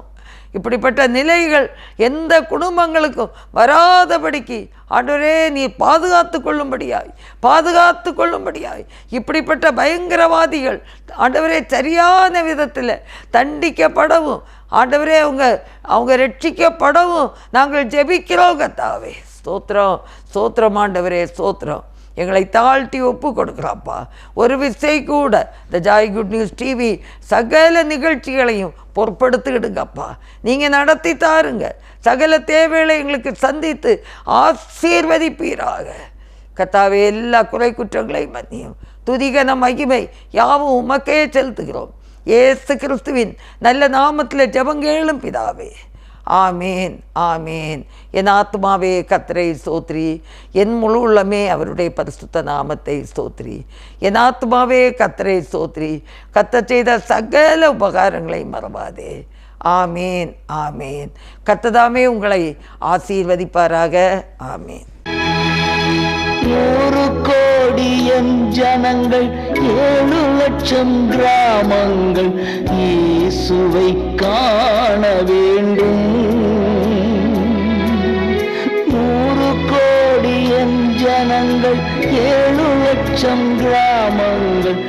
இப்படிப்பட்ட நிலைகள் எந்த குடும்பங்களுக்கும் வராதபடிக்கு ஆண்டவரே நீ பாதுகாத்து கொள்ளும்படியாய் இப்படிப்பட்ட பயங்கரவாதிகள் ஆண்டவரே சரியான விதத்தில் தண்டிக்கப்படவும் ஆண்டவரே அவங்க ரட்சிக்கப்படவும் நாங்கள் ஜெபிக்கிறோம். கர்த்தாவே, ஸ்தோத்திரம் ஆண்டவரே, ஸ்தோத்திரம். எங்களை தாழ்த்தி ஒப்பு கொடுக்குறாப்பா. ஒரு விசை கூட இந்த ஜாய் குட் நியூஸ் டிவி சகல நிகழ்ச்சிகளையும் பொறுப்படுத்திடுங்கப்பா. நீங்கள் நடத்தி தாருங்க. சகல தேவைகளை எங்களுக்கு சந்தித்து ஆசீர்வதிப்பீராக. கர்த்தாவே, எல்லா குறை குற்றங்களையும் மன்னியும். துதிகன மகிமை யாவும் உமக்கே செலுத்துகிறோம். இயேசு கிறிஸ்துவின் நல்ல நாமத்தில் ஜெபங்கேளும் பிதாவே. ஆமேன், ஆமேன். என் ஆத்மாவே கர்த்தரை ஸ்தோத்திரி, என் முழு உள்ளமே அவருடைய பரிசுத்த நாமத்தை ஸ்தோத்திரி. என் ஆத்மாவே கர்த்தரை ஸ்தோத்திரி, கர்த்தர் செய்த சகல உபகாரங்களை மறவாதே. ஆமேன், ஆமேன். கர்த்ததாமே உங்களை ஆசீர்வதிப்பாராக. ஆமேன். 100 கோடி ஜனங்கள் 7 லட்சம் கிராமங்கள் இயேசுவை காண வேண்டும். 100 கோடி ஜனங்கள் 7 லட்சம் கிராமங்கள்